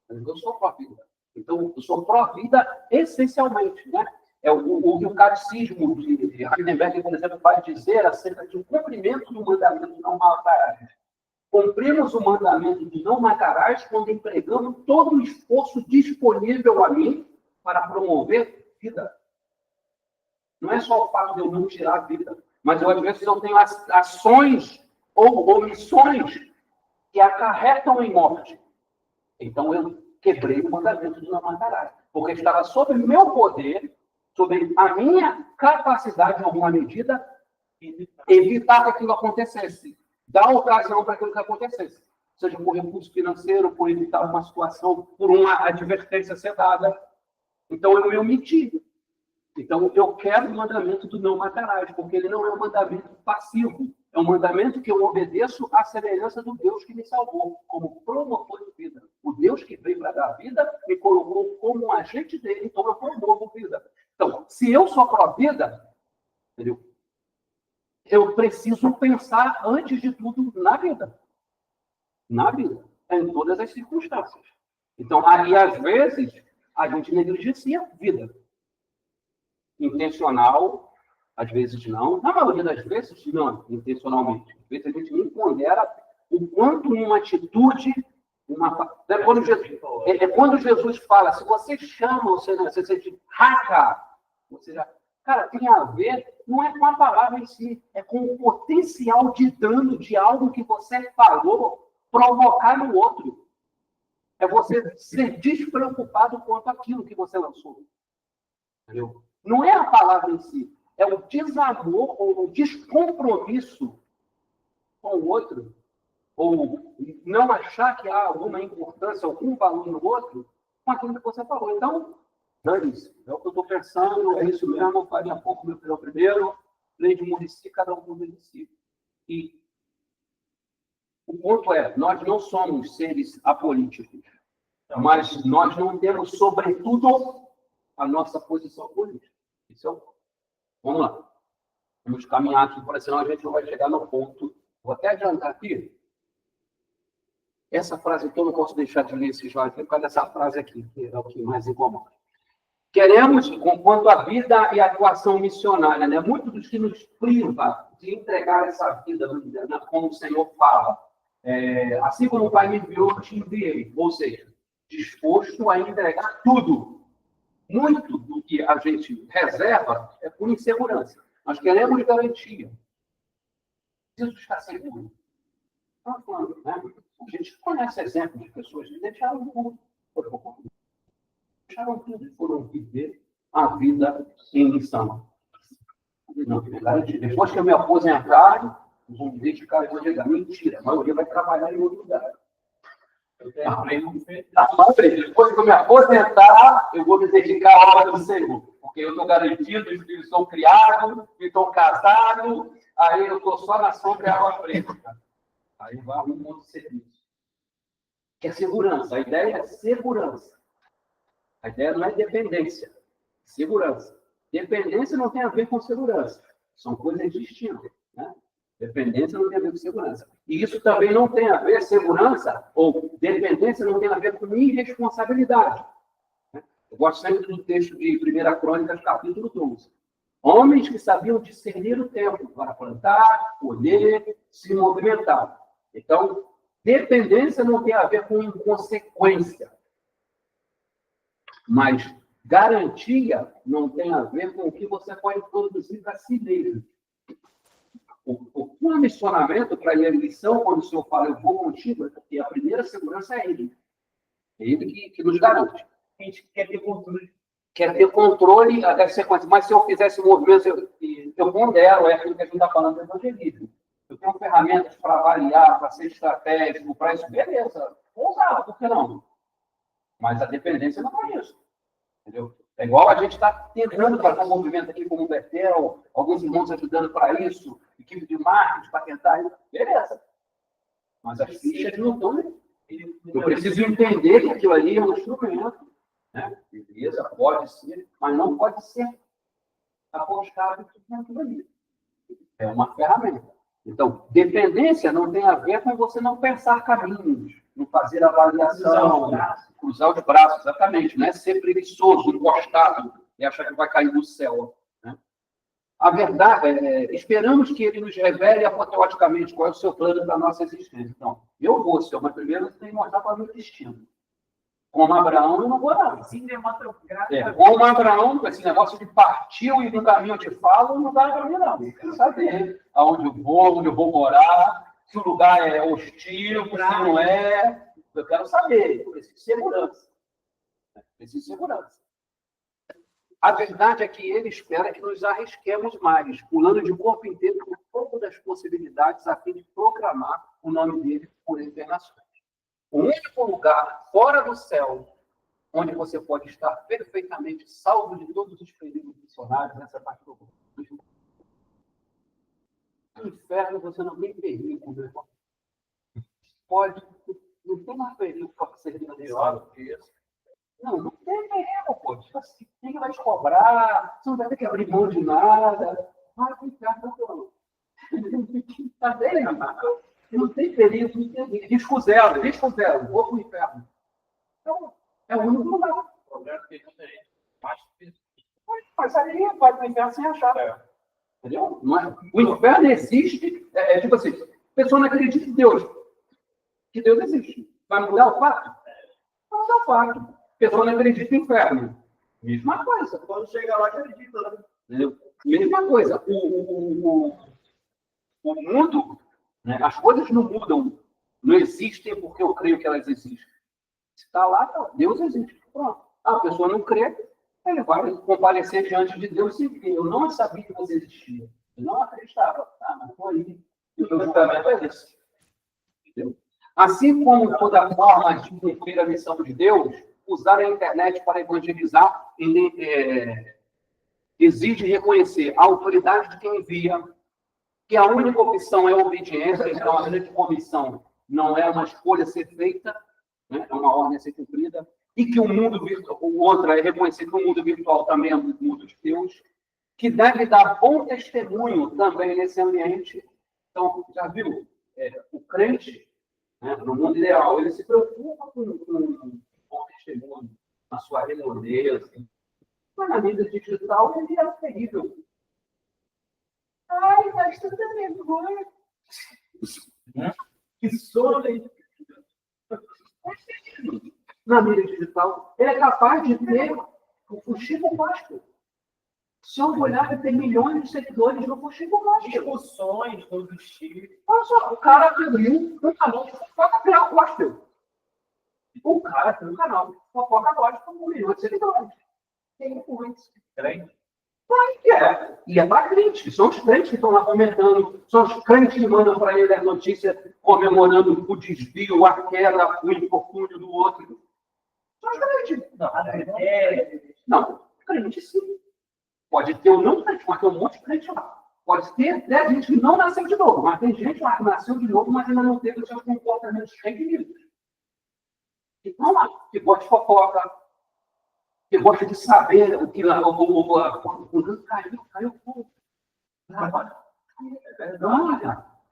Eu sou pró-vida. Então, eu sou pró-vida essencialmente. Né? É o que o catecismo de Heidelberg, por exemplo, vai dizer acerca do cumprimento do mandamento de não matarás. Cumprimos o mandamento de não matarás quando empregamos todo o esforço disponível a mim para promover vida. Não é só o fato de eu não tirar a vida, mas às vezes eu tenho ações ou omissões que acarretam em morte. Então eu quebrei o mandamento de não matarás, porque estava sob o meu poder, sob a minha capacidade, em alguma medida, evitar que aquilo acontecesse, dar ocasião para que aquilo acontecesse. Seja por recurso financeiro, por evitar uma situação, por uma advertência ser dada. Então, eu me omiti. Então, eu quero o mandamento do não matarás, porque ele não é um mandamento passivo. É um mandamento que eu obedeço à semelhança do Deus que me salvou, como promotor de vida. O Deus que veio para dar vida me colocou como um agente dele, então eu promovo vida. Então, se eu sou pró-vida, entendeu? Eu preciso pensar, antes de tudo, na vida. Na vida. Em todas as circunstâncias. Então, aí, às vezes, a gente negligencia a vida. Intencional, às vezes não. Na maioria das vezes, não, intencionalmente. Às vezes a gente nem pondera o quanto uma atitude, quando Jesus fala, se você chama, você diz, raca, você já... Cara, tem a ver, não é com a palavra em si, é com o potencial de dano de algo que você falou provocar no outro. É você ser despreocupado quanto aquilo que você lançou. Entendeu? Não é a palavra em si, é o desamor ou o descompromisso com o outro, ou não achar que há alguma importância, algum valor no outro, com aquilo que você falou. Então, dane-se. É o que eu estou pensando, é isso mesmo, faria pouco meu filho primeiro, lei de município, cada um por si. E o ponto é, nós não somos seres apolíticos, mas nós não temos, sobretudo, a nossa posição política. Isso é o ponto. Vamos lá. Vamos caminhar aqui, porque senão a gente não vai chegar no ponto. Vou até adiantar aqui. Essa frase aqui eu não posso deixar de ler esse slide, por causa dessa frase aqui, que é o que mais incomoda. Queremos, quanto à vida e atuação missionária, né? Muitos dos que nos priva de entregar essa vida, né? Como o Senhor fala, assim como o Pai me enviou, eu te enviei. Ou seja, disposto a entregar tudo. Muito do que a gente reserva é por insegurança. Nós queremos garantia. Preciso estar seguro. Né? A gente conhece exemplos de pessoas que deixaram tudo. Deixaram tudo e foram viver a vida em missão. Não, depois que eu me aposentar, vou me dedicar e vou chegar. Mentira, a maioria vai trabalhar em outro lugar. Depois que eu me aposentar, eu vou me dedicar à obra do Senhor. Porque eu estou garantido, os filhos são criados, estou casado, aí eu estou só na sombra e água fresca. Aí vai um monte de serviço. Que é segurança. A ideia é segurança. A ideia não é dependência. Segurança. Dependência não tem a ver com segurança. São coisas distintas. Né? Dependência não tem a ver com segurança. E isso também não tem a ver, segurança ou dependência não tem a ver com irresponsabilidade. Eu gosto sempre do texto de 1 Crônicas, capítulo 12. Homens que sabiam discernir o tempo para plantar, colher, se movimentar. Então, dependência não tem a ver com inconsequência. Mas garantia não tem a ver com o que você pode produzir para si mesmo. O comissionamento para ir à missão, quando o Senhor fala, eu vou contigo, é porque a primeira segurança é Ele. É Ele que nos garante.
A gente quer ter controle.
Quer ter controle da sequência. Mas se eu fizesse movimento, eu pondero, é aquilo que a gente está falando do evangelismo. Eu tenho ferramentas para avaliar, para ser estratégico, para isso, beleza. Vou usar, por que não? Mas a dependência não é isso. Entendeu? É igual a gente está tentando fazer um movimento aqui como o Betel, alguns irmãos ajudando para isso, equipe de marketing para tentar. Beleza. Mas as fichas não estão. Eu preciso entender que aquilo ali é um instrumento. Né? Beleza, pode ser, mas não pode ser apostado naquilo ali. É uma ferramenta. Então, dependência não tem a ver com você não pensar caminhos, não fazer avaliação, cruzar os braços, exatamente. Não é ser preguiçoso, encostado e achar que vai cair do céu. Né? A verdade é, esperamos que ele nos revele apoteoticamente qual é o seu plano para a nossa existência. Então, eu vou, Senhor, mas primeiro você tem que mostrar para o meu destino. Como Abraão, eu não vou dar. Como Abraão, esse negócio de partiu e no caminho eu te falo, não dá para mim, não. Eu quero saber aonde eu vou morar, se o lugar é hostil, se não é. Eu quero saber. Eu preciso de segurança. Preciso de segurança. A verdade é que ele espera que nos arrisquemos mais, pulando de corpo inteiro por pouco das possibilidades a fim de proclamar o nome dele por internações. O único lugar fora do céu onde você pode estar perfeitamente salvo de todos os perigos missionários nessa parte do mundo. No inferno você não tem perigo, meu irmão. Pode, não tem mais perigo para ser realizado que isso. Não tem perigo, pô. Tipo assim, quem vai te cobrar? Você não vai ter que abrir mão de nada. Vai pro inferno, tá bem, rapaz. Não tem perigo, não tem risco zero, vou para o inferno. Então, é o único lugar. O problema é que muita gente faz isso. Mas aí vai para o inferno sem achar. Entendeu? Não é? O inferno existe, tipo assim, a pessoa não acredita em Deus. Que Deus existe. Vai mudar o fato? Vai mudar o fato. A pessoa não acredita em inferno. Mesma coisa. Quando chega lá, acredita. Né? Entendeu? Mesma coisa. O mundo. As coisas não mudam, não existem porque eu creio que elas existem. Se está lá, Deus existe. Pronto. A pessoa não crê, ele vai comparecer diante de Deus e eu não sabia que você existia. Eu não acreditava. Mas foi aí. E o meu julgamento é esse. Entendeu? Assim como toda forma de cumprir a missão de Deus, usar a internet para evangelizar exige reconhecer a autoridade de quem envia, que a única opção é a obediência, então a grande comissão não é uma escolha a ser feita, né? É uma ordem a ser cumprida, e que o mundo virtual, o outro é reconhecer que o mundo virtual também é um mundo de Deus, que deve dar bom testemunho também nesse ambiente. Então, já viu? O crente, né, no mundo ideal, ele se preocupa com bom testemunho, na sua redondeza, mas na vida digital ele é terrível. Ai, mas tudo é vergonha. Que sono. Na mídia digital, ele é capaz de ter o Chico Costa. Se eu olhar, vai ter milhões de seguidores no Chico Costa.
Discussões sobre o Chico.
Olha só, o cara abriu um canal de fofoca gospel. O cara tem um canal de fofoca gospel com 1 milhão de seguidores. Tem muitos. E é para crente. São os crentes que estão lá comentando. São os crentes que mandam para ele a notícia comemorando o desvio, a queda, o infortúnio do outro. São os crentes. Não, crente sim. Pode ter ou não crente, mas tem um monte de crente lá. Pode ter até gente que não nasceu de novo, mas tem gente lá que nasceu de novo, mas ainda não teve os seus comportamentos requeridos. Então, lá, que gosta de fofoca, que gosta de saber o que lá, o caiu fogo.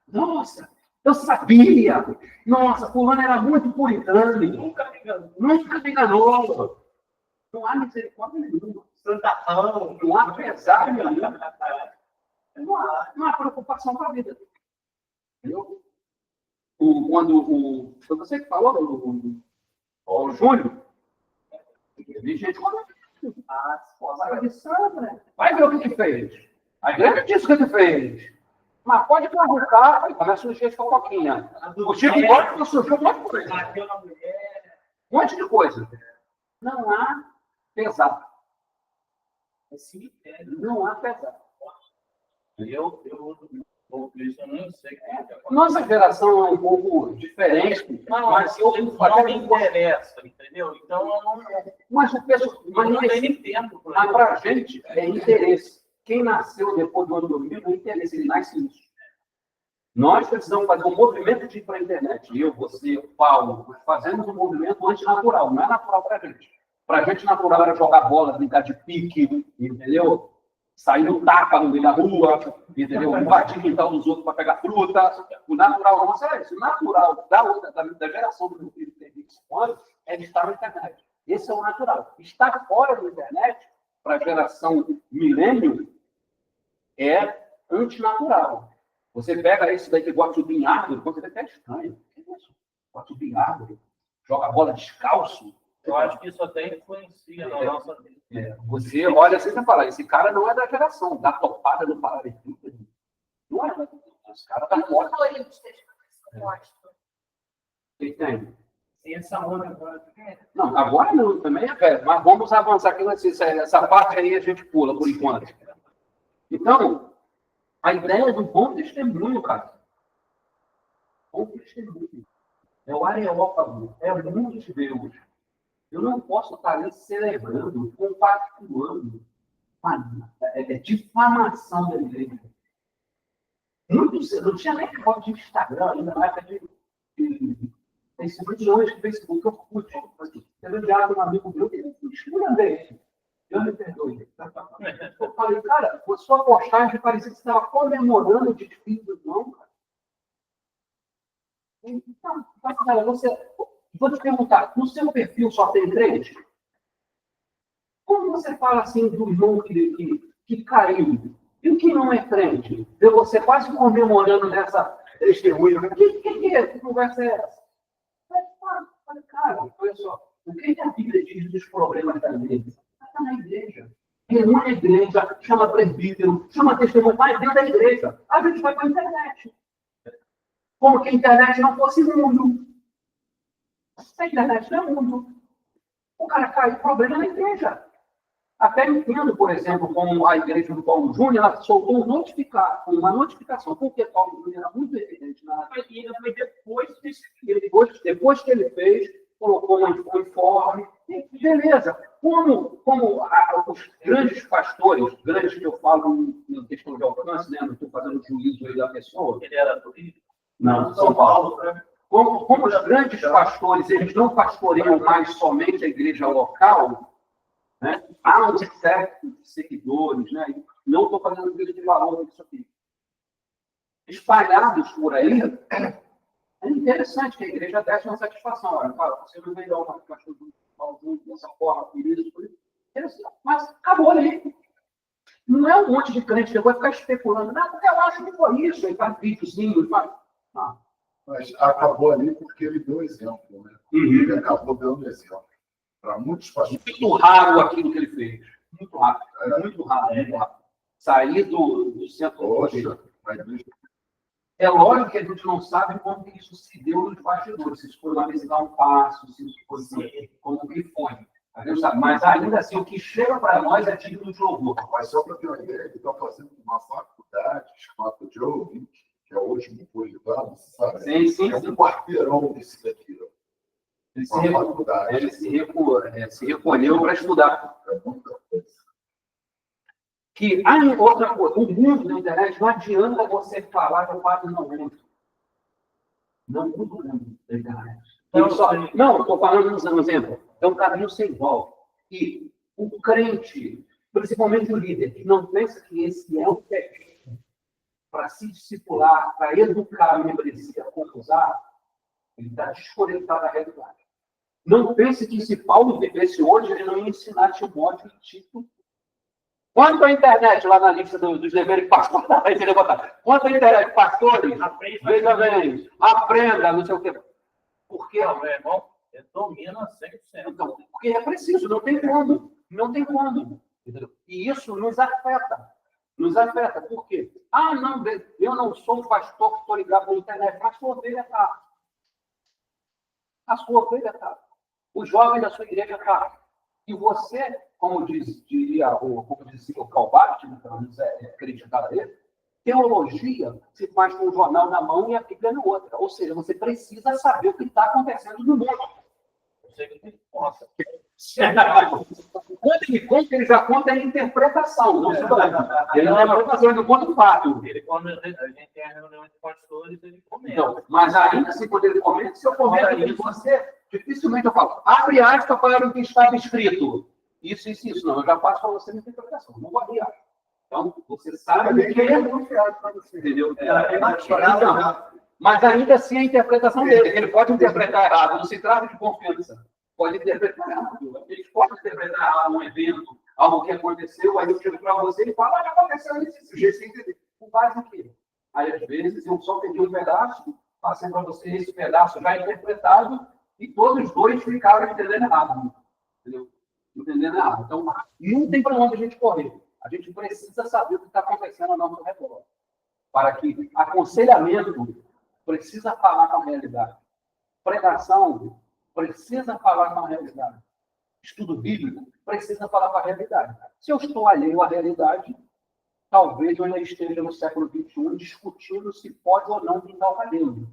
Nossa, eu sabia. Nossa, fulano era muito puritano. Nunca me enganou. Não há misericórdia nenhuma. Santatão, não há pesar nenhum. Não há preocupação com a vida. Entendeu? Foi você que falou, o Júlio, Teve gente como a esposa de Sandra. Vai ver o que fez. A igreja disse o que fez. Mas pode provocar, começa a encher de fofoquinha. O Chico Borges surgiu um monte de coisa. Um monte de coisa. Não há pesar. Não há pesar.
Eu não sei.
Nossa geração é um pouco diferente, mas eu
Não me interessa, entendeu? Então, eu não,
mas o pessoal, mas
não
não
tenho tempo.
mas para a gente é interesse. Quem nasceu depois do ano 2000 é interesse, ele nasce nisso. Nós precisamos fazer um movimento de ir para a internet. Eu, você, o Paulo, nós fazemos um movimento antinatural, não é natural para a gente. Para a gente, natural era jogar bola, brincar de pique, entendeu? Sair no tapa no meio da rua, entendeu? Invadir o quintal dos outros para pegar fruta. O natural nosso é isso. O natural da geração do meu filho que tem 25 anos é de estar na internet. Esse é o natural. Estar fora da internet, para a geração milênio, é antinatural. Você pega esse daí que gosta de subir em árvore, você vê até estranho. O que é isso? Gosta de subir em árvore, joga bola descalço.
Eu acho que isso até influencia na nossa vida.
Você olha assim e fala, esse cara não é da geração, da topada do paralelepípedo. Não é. Esse cara tá fora. O que tem?
Essa onda agora.
Não, agora não, também é velho. Mas vamos avançar aqui. Essa parte aí a gente pula por enquanto. Então, a ideia do bom testemunho, cara. Bom testemunho. É o areópago, é o mundo de Deus. Eu não posso estar ali celebrando, compactuando. É difamação da igreja. Não tinha nem foto de Instagram, ainda na época de Facebook, milhões de Facebook, eu curti. Teve um diálogo com um amigo meu que ele escura dele. Eu me perdoe. Eu falei, cara, a sua postagem parecia que você estava comemorando o desfile do irmão, cara. Então, cara, vou te perguntar, no seu perfil só tem crente? Como você fala assim do irmão que caiu? E o que não é crente? Vê você quase comemorando nessa testemunha. Que conversa é essa? Cara, olha só. O que a Bíblia diz dos problemas da igreja? Está na igreja. Reúne a igreja, chama presbítero, chama testemunho, vai dentro da igreja. A gente vai para a internet. Como que a internet não fosse mundo. A internet não é mundo. O cara cai, o problema é na igreja. Até entendo, por exemplo, como a igreja do Paulo Júnior, ela soltou uma notificação, porque Paulo Júnior era muito evidente na
E foi
depois que ele fez, colocou um informe, e beleza. Como os grandes pastores, grandes que eu falo em questão de alcance, né? Não estou fazendo juízo aí da pessoa.
Ele era do Rio?
Não, São Paulo. Como os grandes pastores, eles não pastoreiam mais somente a igreja local, né? Há um certo de seguidores, né? Não estou fazendo juízo de valor disso aqui. Espalhados por aí, é interessante que a igreja desse uma satisfação. Olha, cara, você não veio dar uma pastor dessa forma, por isso, mas acabou ali. Não é um monte de crente que vai ficar especulando, não, porque eu acho que foi isso, ele faz videozinho, faz.
Mas acabou ali porque ele deu exemplo, né? Ele acabou dando exemplo. Para muitos pastores.
Muito raro aquilo que ele fez. Muito rápido. Muito rápido. Sair do centro.
Poxa, mas
é lógico que a gente não sabe como que isso se deu nos bastidores. Se isso foi uma vez dar um passo, se isso foi como que foi. A gente sabe. Mas ainda assim, o que chega para nós é digno de louvor.
Mas só para ter uma ideia, ele está fazendo uma faculdade chamada Joe, que é o último candidato, sabe?
Sim.
É um quarteirão desse daqui.
Ele se recolheu para estudar.
É muita coisa.
Que há outra coisa, o mundo na internet não adianta você falar que o padre não muda. Não muda o mundo da internet. Não, estou falando um exemplo. É um caminho sem volta. E o crente, principalmente o líder, que não pensa que esse é o pé para se discipular, para educar a membresia, a usar, ele está desconectado da realidade. Não pense que se Paulo vivesse hoje, ele não ia ensinar Timóteo e Tito. Quanto à internet, lá na lista dos deveres pastores, quanto à internet, pastores, veja bem, aprenda, não sei o quê. Porque
Não, meu irmão, Ele domina 100%.
Então, porque é preciso, não tem como. Não tem como. Entendeu? E isso nos afeta. Nos afeta. Por quê? Ah, não, eu não sou pastor que estou ligado na internet, mas a sua ovelha está. A sua ovelha está. O jovem da sua igreja está. E você, como dizia o Calvarte, pelo menos acreditava ele, teologia se faz com o jornal na mão e a Bíblia na outra. Ou seja, você precisa saber o que está acontecendo no mundo.
Eu sei que ele possa.
Quando ele conta, ele já conta a interpretação. Não ele não é fazendo conta o fato.
Ele, quando a gente tem a reunião de pastores, ele comenta.
Não, mas ainda assim, quando ele comenta, se eu comento aqui você, dificilmente eu falo, abre aspas para o que estava escrito. Isso. Não, eu já passo para você a interpretação. Não vou abrir aspas. Então, você sabe o que é confiado para você. Entendeu? Mas ainda assim a interpretação dele. Ele pode interpretar errado. Não se trata de confiança. Pode interpretar errado. Eles podem interpretar errado um evento, algo que aconteceu, aí eu chego para você e falo, olha, aconteceu isso, jeito sem entender. Com base em quê? Aí, às vezes, eu só peguei um pedaço, passei para você esse pedaço já interpretado, e todos os dois ficaram entendendo errado. Entendeu? Entendendo errado. Então, não tem para onde a gente correr. A gente precisa saber o que está acontecendo ao nosso redor. Para que aconselhamento precisa falar com a realidade. Pregação precisa falar com a realidade. Estudo bíblico precisa falar com a realidade. Se eu estou alheio à realidade, talvez eu ainda esteja no século XXI discutindo se pode ou não pintar o cabelo.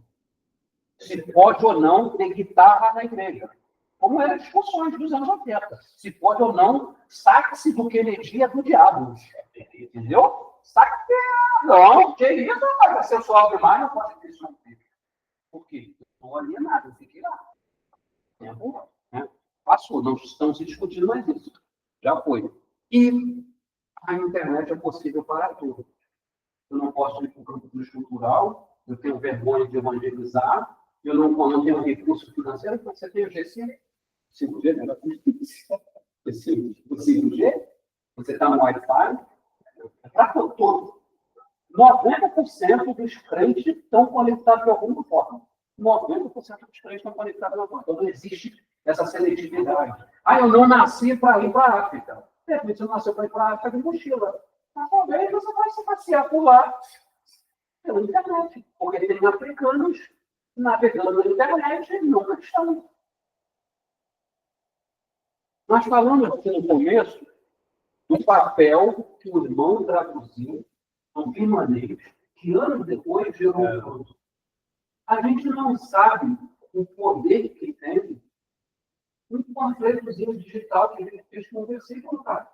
Se pode ou não ter guitarra na igreja. Como eram as discussões dos anos 80. Se pode ou não, saque-se do Kennedy é do diabo. Entendeu? Saque não, que isso? Vai ser só algo mais, não pode ter isso. Por quê? Eu estou alienado, eu fiquei lá. Passou, não estão se discutindo mais isso. Já foi. E a internet é possível para tudo. Eu não posso ir para o campo cultural, eu tenho vergonha de evangelizar, eu não tenho recurso financeiro, você tem o G5, 5G, né? O 5G, você está no Wi-Fi, para todo. 90% dos crentes estão conectados de alguma forma. 90% dos crentes estão conectados de alguma forma. Então, não existe essa seletividade. Ah, eu não nasci para ir para a África. De repente, você nasceu para ir para a África de mochila. Mas talvez você vai se passear por lá pela internet. Porque tem africanos navegando na internet e nunca estão. Nós falamos aqui no começo do papel que o irmão traduziu no Birmanês, que anos depois gerou um fruto. A gente não sabe o poder que tem um panfletozinho digital que ele fez com um versículo, cara.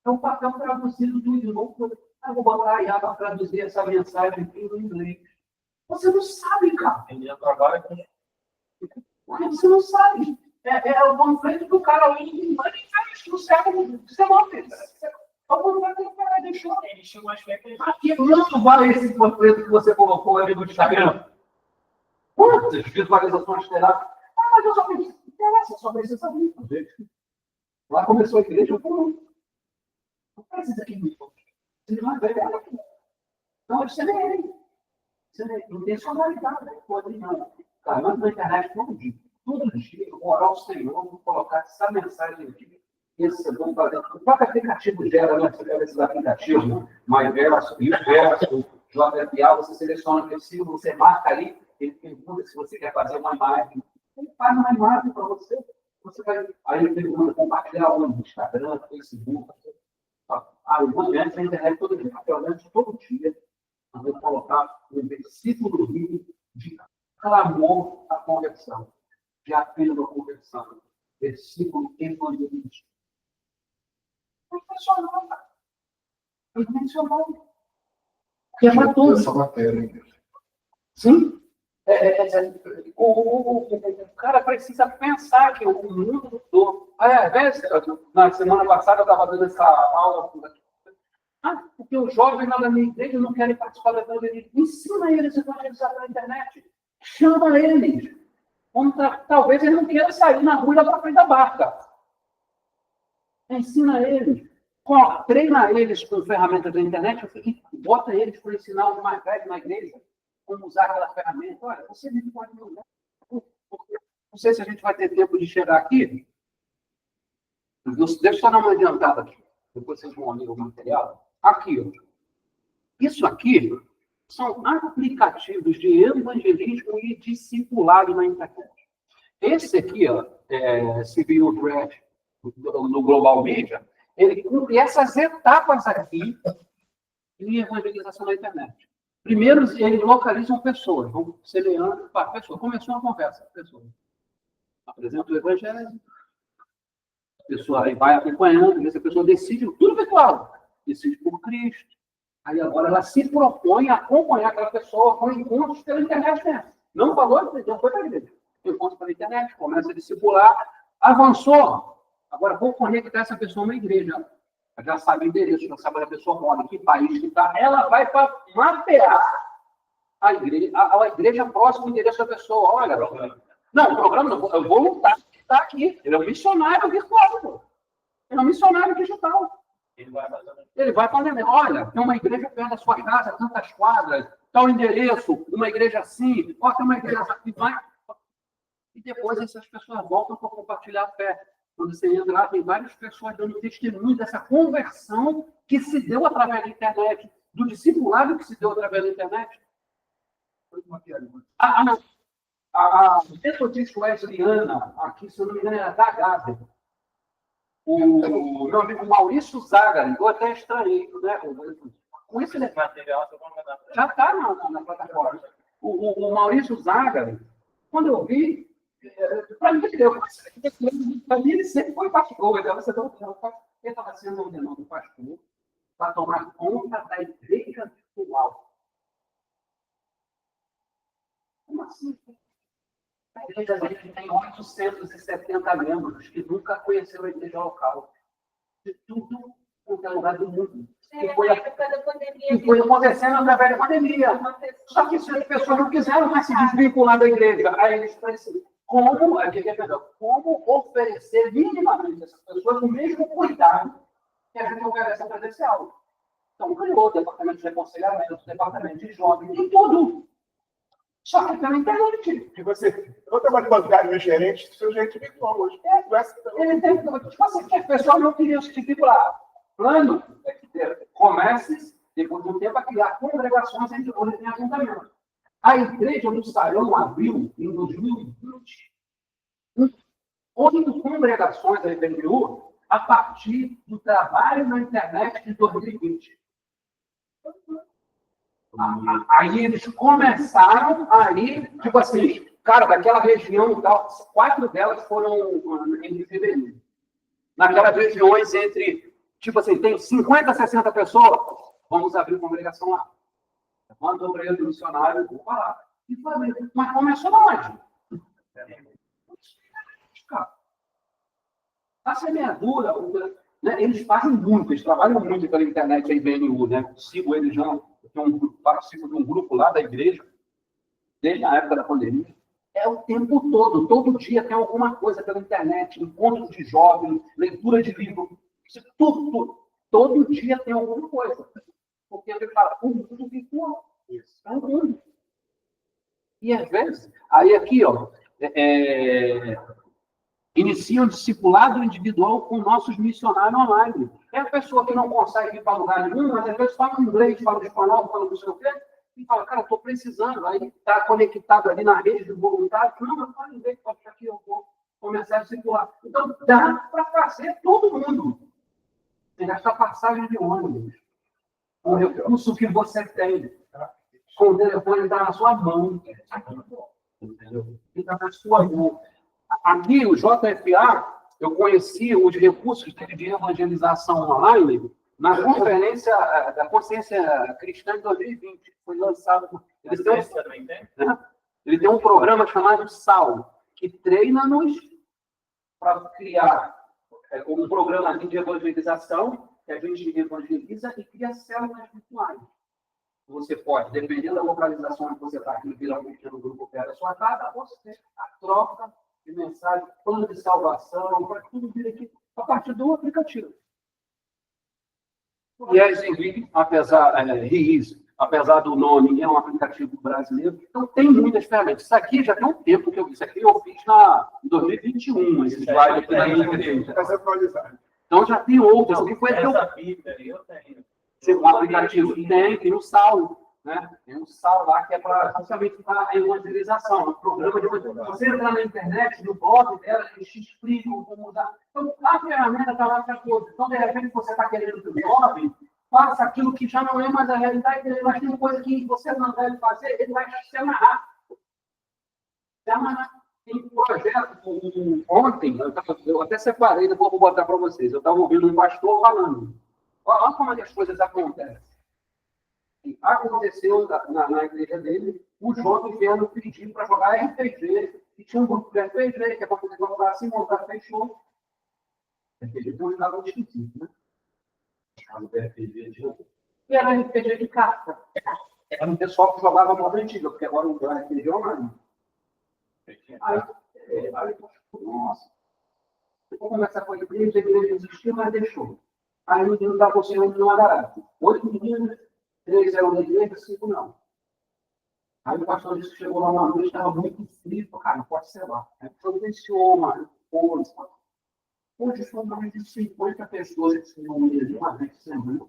É um papel traduzido do irmão. Eu vou botar a IA para traduzir essa mensagem aqui no inglês. Você não sabe, cara.
Ele já trabalha com.
Você não sabe. É o panfleto do cara ali em manifesto no século XIX.
Ele chegou às férias.
Aqui, quanto vale esse panfleto que você colocou ali no Instagram? Quantas visualizações terá? Ah, mas eu só preciso saber. Lá começou a igreja, eu falei, não faz isso aqui, você não vai ver ela aqui. Não, você nem é ele. Você não tem sonalidade, né? Pode não. Cara, mas na internet todo dia. Todo dia, eu vou orar ao Senhor, vou colocar essa mensagem aqui. Esse é bom fazer. O próprio aplicativo gera, né? Você pega esses aplicativos, MyVerso, YouVerso, JFA, você seleciona o versículo, você marca ali, ele pergunta se você quer fazer uma imagem. Ele faz uma imagem para você. Você vai. Aí ele pergunta compartilhar no Instagram, Facebook. Eu vou ver na internet todo dia. Todo dia, eu vou colocar um versículo de clamor à conversão, de apelo à conversão. Versículo evangelístico. É intencional. Que é para todos.
Essa matéria.
Sim. O cara precisa pensar que o mundo mudou. Na semana passada eu estava dando essa aula. Porque os jovens lá da minha igreja não querem participar da evangelismo. Ensina eles a evangelizar pela internet. Chama eles. Talvez eles não queiram sair na rua e lá para frente da barca. Ensina eles. Treina eles com ferramentas da internet. Bota eles para ensinar os mais velhos na igreja como usar aquela ferramenta. Olha, você não pode me usar. Não sei se a gente vai ter tempo de chegar aqui. Deixa eu só dar uma adiantada aqui. Depois vocês vão ler o material. Aqui, ó. Isso aqui são aplicativos de evangelismo e discipulado na internet. Esse aqui, ó, CPU Draft no Global Media, ele cumpre essas etapas aqui em evangelização na internet. Primeiro, eles localizam pessoas, vão semeando para a pessoa. Começou uma conversa com a pessoa. Apresenta o evangelho, a pessoa aí vai acompanhando, essa pessoa decide, tudo virtual, decide por Cristo. Aí agora ela se propõe a acompanhar aquela pessoa com encontros pela internet, né? Não falou, não foi para a igreja. Encontros pela internet, começa a discipular, avançou. Agora vou conectar essa pessoa na igreja. Ela já sabe o endereço, já sabe onde a pessoa mora, em que país que está. Ela vai para mapear a igreja próxima do endereço da pessoa. Olha, não, o programa não, eu vou lutar, que está aqui. Ele é um missionário virtual. Pô. Ele é um missionário digital. Ele vai fazendo, olha, tem uma igreja perto da sua casa, tantas quadras, tal endereço, uma igreja assim, ó, tem uma igreja assim, vai. E depois essas pessoas voltam para compartilhar a fé. Quando você entra lá, tem várias pessoas dando testemunho dessa conversão que se deu através da internet, do discipulado que se deu através da internet. A metodista wesleyana, aqui, se eu não me engano, era da Gávea. O meu amigo Maurício Zagari, eu até estranhei, né? Com esse material, já está na plataforma. O Maurício Zagari, quando eu vi, para mim, ele sempre foi pastor. Ele estava sendo ordenado pastor para tomar conta da igreja virtual. Como assim? A igreja dele tem 870 membros que nunca conheceram a igreja local. De tudo qualquer lugar do mundo. Que foi acontecendo através da pandemia. Só que as pessoas não quiseram mais se desvincular da igreja. Aí eles pensaram, como oferecer minimamente a essas pessoas o mesmo cuidado que a gente oferece presencial. Então, criou o departamento de aconselhamento, o departamento de jovens, em tudo. Só que pela internet.
E você não trabalha bancário meu gerente, seu gerente virtual hoje.
Ele tem tipo assim, que as pessoas não queriam se discipular. Plano é que comece, depois de um tempo, a criar congregações entre onde tem ajuntamento. A igreja no Salão abriu em 2020 8 congregações da IBNU a partir do trabalho na internet de 2020. Aí eles começaram aí, tipo assim, cara, daquela região e tal, 4 delas foram em fevereiro. Naquelas regiões entre, tipo assim, tem 50, 60 pessoas, vamos abrir congregação lá. Mandou para ele o missionário, vou falar. E falei, mas começou onde? A semeadura, né, eles fazem muito, eles trabalham muito pela internet, a IBNU, né? Eu sigo eles já, participo de um grupo lá da igreja, desde a época da pandemia. É o tempo todo dia tem alguma coisa pela internet, encontros de jovens, leitura de livro, tudo. Todo dia tem alguma coisa. Porque ele fala, o mundo virtual. É um mundo. E às vezes, aí aqui, ó, inicia um discipulado individual com nossos missionários online. É a pessoa que não consegue ir para lugar nenhum, mas às vezes fala inglês, fala espanhol, fala não sei o quê, e fala, cara, estou precisando. Aí está conectado ali na rede de voluntários. Não, mas fala inglês, pode ficar aqui, eu vou começar a discipular. Então, dá para fazer todo mundo. Tem essa passagem de ônibus. O recurso que você tem. Com o telefone está na sua mão. Entendeu? Está na sua mão. Aqui, o JFA, eu conheci os recursos de evangelização online na conferência da Consciência Cristã de 2020. Foi lançado. Ele tem um programa chamado SAL, que treina-nos para criar um programa de evangelização, que a gente evangeliza e cria células virtuais. Você pode, dependendo da localização que você está aqui, virar um pequeno grupo perto da sua casa, você a troca de mensagem, plano de salvação, para tudo vir aqui a partir do aplicativo. E as Henrique, apesar, he is apesar do nome, é um aplicativo brasileiro. Então, tem muitas ferramentas. Isso aqui já tem um tempo que eu fiz. Isso aqui eu fiz em 2021, esse slide aqui da minha igreja. Então, já tem outras. Essa
Bíblia eu tenho.
O aplicativo tem o Saulo. Né? Tem um sal lá que é para justamente para a evangelização. Um programa de evangelização. Você entra na internet, no blog dela, eles te explicam como usar. Então, a ferramenta está lá para todos. Então, de repente, você está querendo que o jovem faça aquilo que já não é mais a realidade, ele vai ter coisa que você não deve fazer, ele vai se amarrar. Se amarrar. Tem um projeto, ontem, eu até separei, depois vou botar para vocês. Eu estava ouvindo um pastor falando. Olha como as coisas acontecem. Aconteceu na igreja dele, o jovem vieram pedir para jogar RPG. E tinha um grupo de RPG que aconteceu jogar assim, montar fechou. RPG tem um jogador esquisito, né? E era RPG de carta. Era um pessoal que jogava modo antigo, porque agora o RPG é online. Aí, nossa. Eu vou conversar com a igreja existiu, mas deixou. Aí o menino estava conseguindo não barato. 8 meninos. 3 eram da igreja, 5 não. Aí o pastor disse que chegou lá uma noite, estava muito frio, cara, não pode ser lá. Aí providenciou uma coisa. Hoje são mais de 50 pessoas que se reúnem ali uma vez por semana.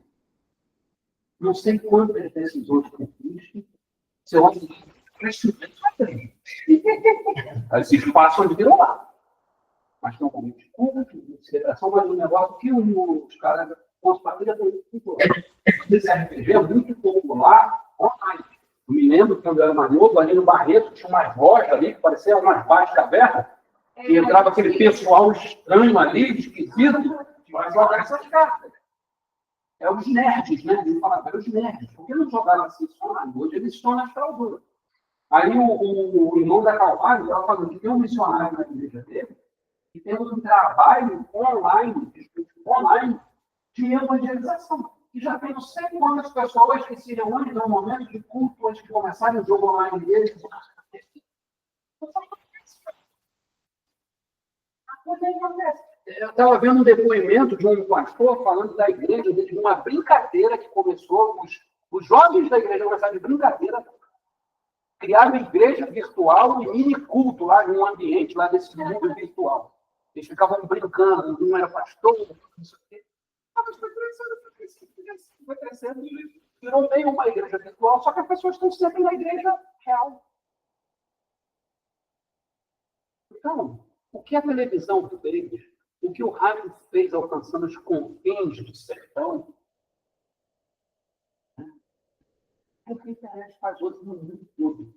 Não sei quanto desses outros conflitos. Você olha esse espaço onde virou lá. Mas não com desculpa, celebração, mas um negócio que os caras com as famílias do esse RPG é muito popular online. Eu me lembro quando eu era mais novo, ali no Barreto, tinha umas lojas ali que pareciam umas baixas abertas, e entrava aquele pessoal estranho ali, esquisito, para jogar essas cartas. É os nerds, né? Eles falavam, é os nerds. Por que não jogaram assim só na noite? Eles estão nas frauduras. Aí o irmão da Calvário estava falando que tem um missionário na igreja dele, que tem um trabalho online de evangelização. E já tem não sei quantas pessoas que se reúnem no momento de culto antes de começarem o jogo online deles. Eu estava vendo um depoimento de um pastor falando da igreja, de uma brincadeira que começou, os jovens da igreja começaram de brincadeira, criaram uma igreja virtual e mini culto lá em um ambiente, lá desse mundo virtual. Eles ficavam brincando, um era pastor, não sei o quê. Mas foi crescendo, virou meio uma igreja virtual, só que as pessoas estão sempre na igreja real. Então, o que a televisão fez, o que o rádio fez alcançando os confins do sertão, é o que a internet faz hoje no mundo todo.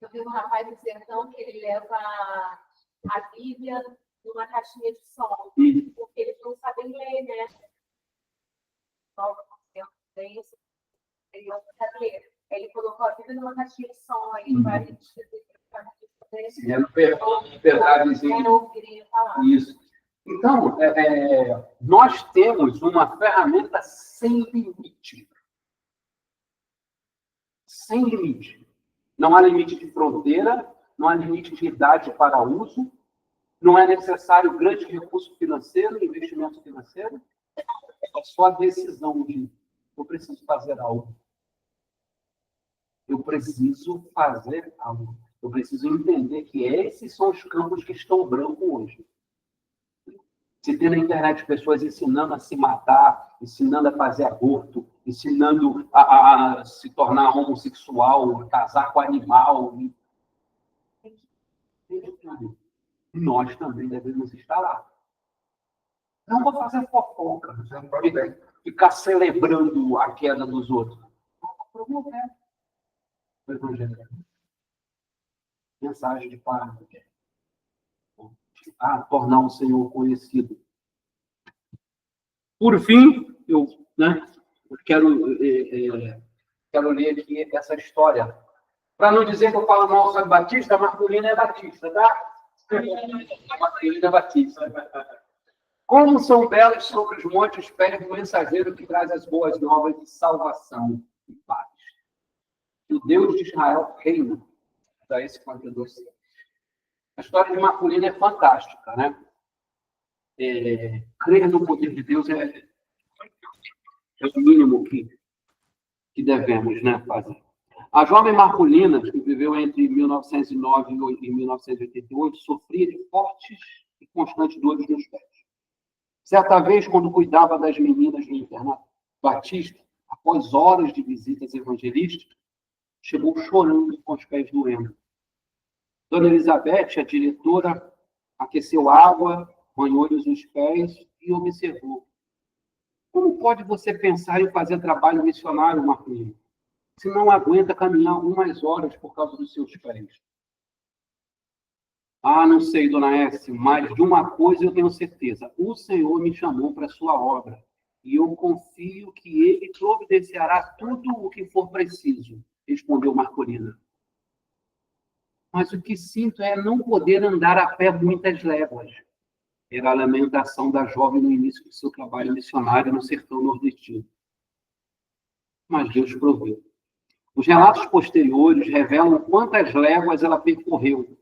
Eu vi um rapaz do sertão que ele leva a Bíblia numa caixinha de som, porque eles não sabem ler, né? Ele colocou a Bíblia numa caixinha de som, aí vai
isso. Então, nós temos uma ferramenta sem limite. Sem limite. Não há limite de fronteira, não há limite de idade para uso, não é necessário grande recurso financeiro, investimento financeiro. É só a decisão de eu preciso fazer algo. Eu preciso fazer algo. Eu preciso entender que esses são os campos que estão brancos hoje. Se tem na internet pessoas ensinando a se matar, ensinando a fazer aborto, ensinando a se tornar homossexual, casar com animal. Nós também devemos estar lá. Não vou fazer fofoca, ficar celebrando a queda dos outros. Vou promover o evangelho. Mensagem de paz. Tornar o Senhor conhecido. Por fim, eu quero ler aqui essa história. Para não dizer que eu falo mal sobre Batista, Marcolino é Batista, tá? Marcolino é Batista. Como são belos sobre os montes os pés do mensageiro que traz as boas novas de salvação e paz. O Deus de Israel reina. Daí 52. A história de Marcolino é fantástica, né? Crer no poder de Deus é o mínimo que que devemos, né, fazer. A jovem Marcolina, que viveu entre 1909 e 1988, sofria de fortes e constantes dores nos pés. Certa vez, quando cuidava das meninas no internato batista, após horas de visitas evangelísticas, chegou chorando com os pés doendo. Dona Elizabeth, a diretora, aqueceu água, banhou-lhes os pés e observou. Como pode você pensar em fazer trabalho missionário, Marcolina, se não aguenta caminhar algumas horas por causa dos seus pés? Ah, não sei, dona S, mas de uma coisa eu tenho certeza. O Senhor me chamou para a sua obra e eu confio que Ele providenciará tudo o que for preciso, respondeu Marcolina. Mas o que sinto é não poder andar a pé muitas léguas. Era a lamentação da jovem no início do seu trabalho missionário no sertão nordestino. Mas Deus proveu. Os relatos posteriores revelam quantas léguas ela percorreu,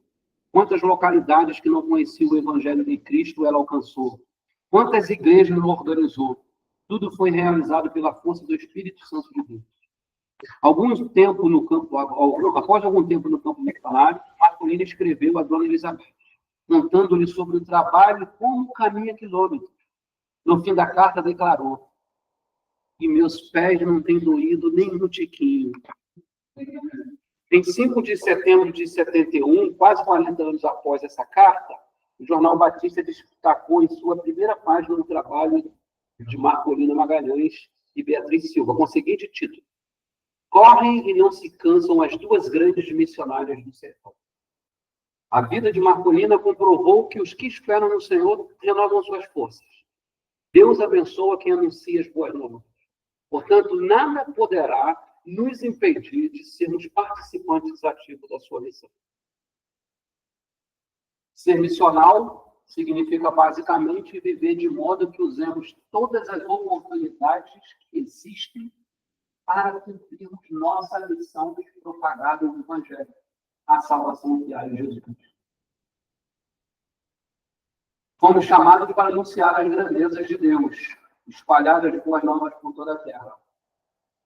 quantas localidades que não conheciam o Evangelho de Cristo ela alcançou, quantas igrejas ela organizou. Tudo foi realizado pela força do Espírito Santo de Deus. Após algum tempo no campo missionário, Marcolina escreveu a Dona Elizabeth, contando-lhe sobre o trabalho e como caminha quilômetros. No fim da carta, declarou: e meus pés não têm doído nem no tiquinho. Em 5 de setembro de 71, quase 40 anos após essa carta, o Jornal Batista destacou em sua primeira página o trabalho de Marcolina Magalhães e Beatriz Silva, com o seguinte título: Correm e não se cansam as duas grandes missionárias do sertão. A vida de Marcolina comprovou que os que esperam no Senhor renovam suas forças. Deus abençoa quem anuncia as boas novas. Portanto, nada poderá nos impedir de sermos participantes ativos da sua missão. Ser missional significa, basicamente, viver de modo que usemos todas as oportunidades que existem para cumprirmos nossa missão de propagar o Evangelho, a salvação diária de Jesus Cristo. Fomos chamados para anunciar as grandezas de Deus, espalhadas boas novas por toda a terra.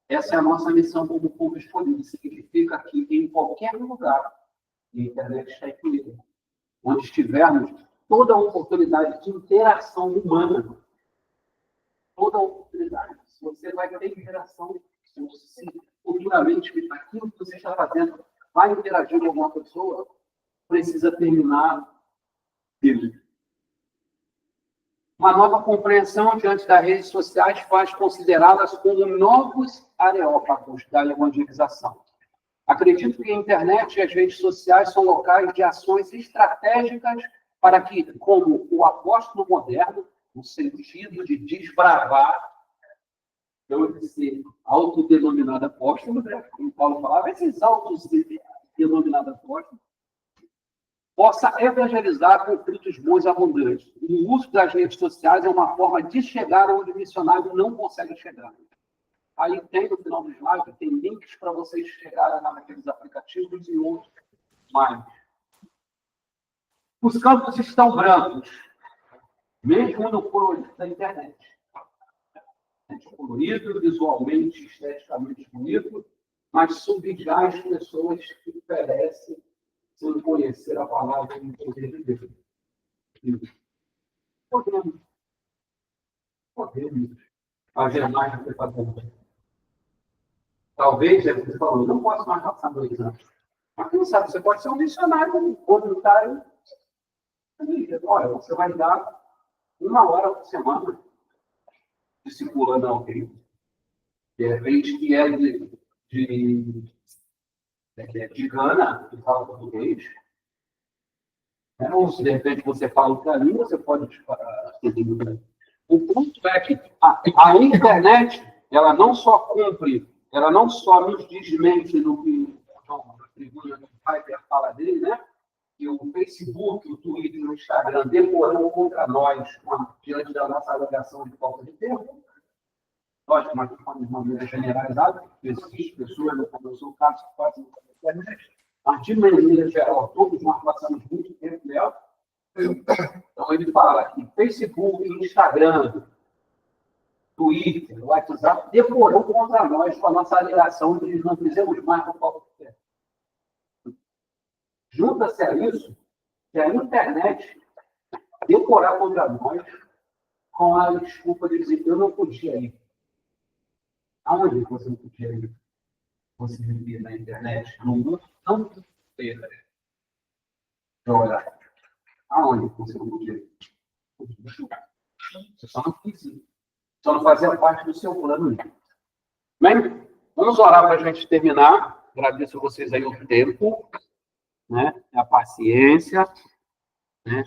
Essa é a nossa missão como povo escolhido. Significa que em qualquer lugar, a internet está incluída, onde estivermos, toda a oportunidade de interação humana, toda a oportunidade. Se você vai ter interação, se futuramente aquilo que você está fazendo vai interagir com alguma pessoa, precisa terminar dele. Uma nova compreensão diante das redes sociais faz considerá-las como novos areópagos da evangelização. Acredito que a internet e as redes sociais são locais de ações estratégicas para que, como o apóstolo moderno, no sentido de desbravar, eu de ser autodenominado apóstolo, né? Como Paulo falava, esses autodenominados apóstolos, possa evangelizar com frutos bons e abundantes. O uso das redes sociais é uma forma de chegar onde o missionário não consegue chegar. Aí tem, no final do slide, tem links para vocês chegarem naqueles aplicativos e outros mais. Os campos estão brancos, mesmo no colorido da internet. É colorido, visualmente, esteticamente bonito, mas subjaz pessoas que perecem sem conhecer a palavra e entender de Deus. Podemos fazer mais do que fazemos. Talvez, você falou, não posso mais passar 2 anos. Mas quem sabe, você pode ser um missionário voluntário. Olha, você vai dar 1 hora por semana discipulando alguém. De repente, que é de Gana, que fala português. Ou se de repente você fala outra língua, você pode entender. O ponto é que a internet, ela não só cumpre, ela não só nos desmente no que o Piper fala dele, né? Que o Facebook, o Twitter, o Instagram demoram contra nós diante da nossa alegação de falta de tempo. Lógico, mas de maneira generalizada, existem pessoas, como eu sou o caso, que fazem internet. Mas de maneira geral, todos nós passamos muito tempo nela. Então, ele fala aqui, Facebook, Instagram, Twitter, WhatsApp, decorou contra nós com a nossa alegação de que não fizemos mais com qualquer. Junta-se a isso que a internet decorar contra nós com a desculpa de dizer que eu não podia ir. Aonde você não podia ir? Você vivia na internet, no mundo não inteiro. Olha, aonde você não podia ir? Você só não quis ir. Só não fazia parte do seu plano. Bem, vamos orar para a gente terminar. Agradeço a vocês aí o tempo, né? A paciência, né?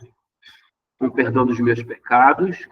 Com perdão dos meus pecados.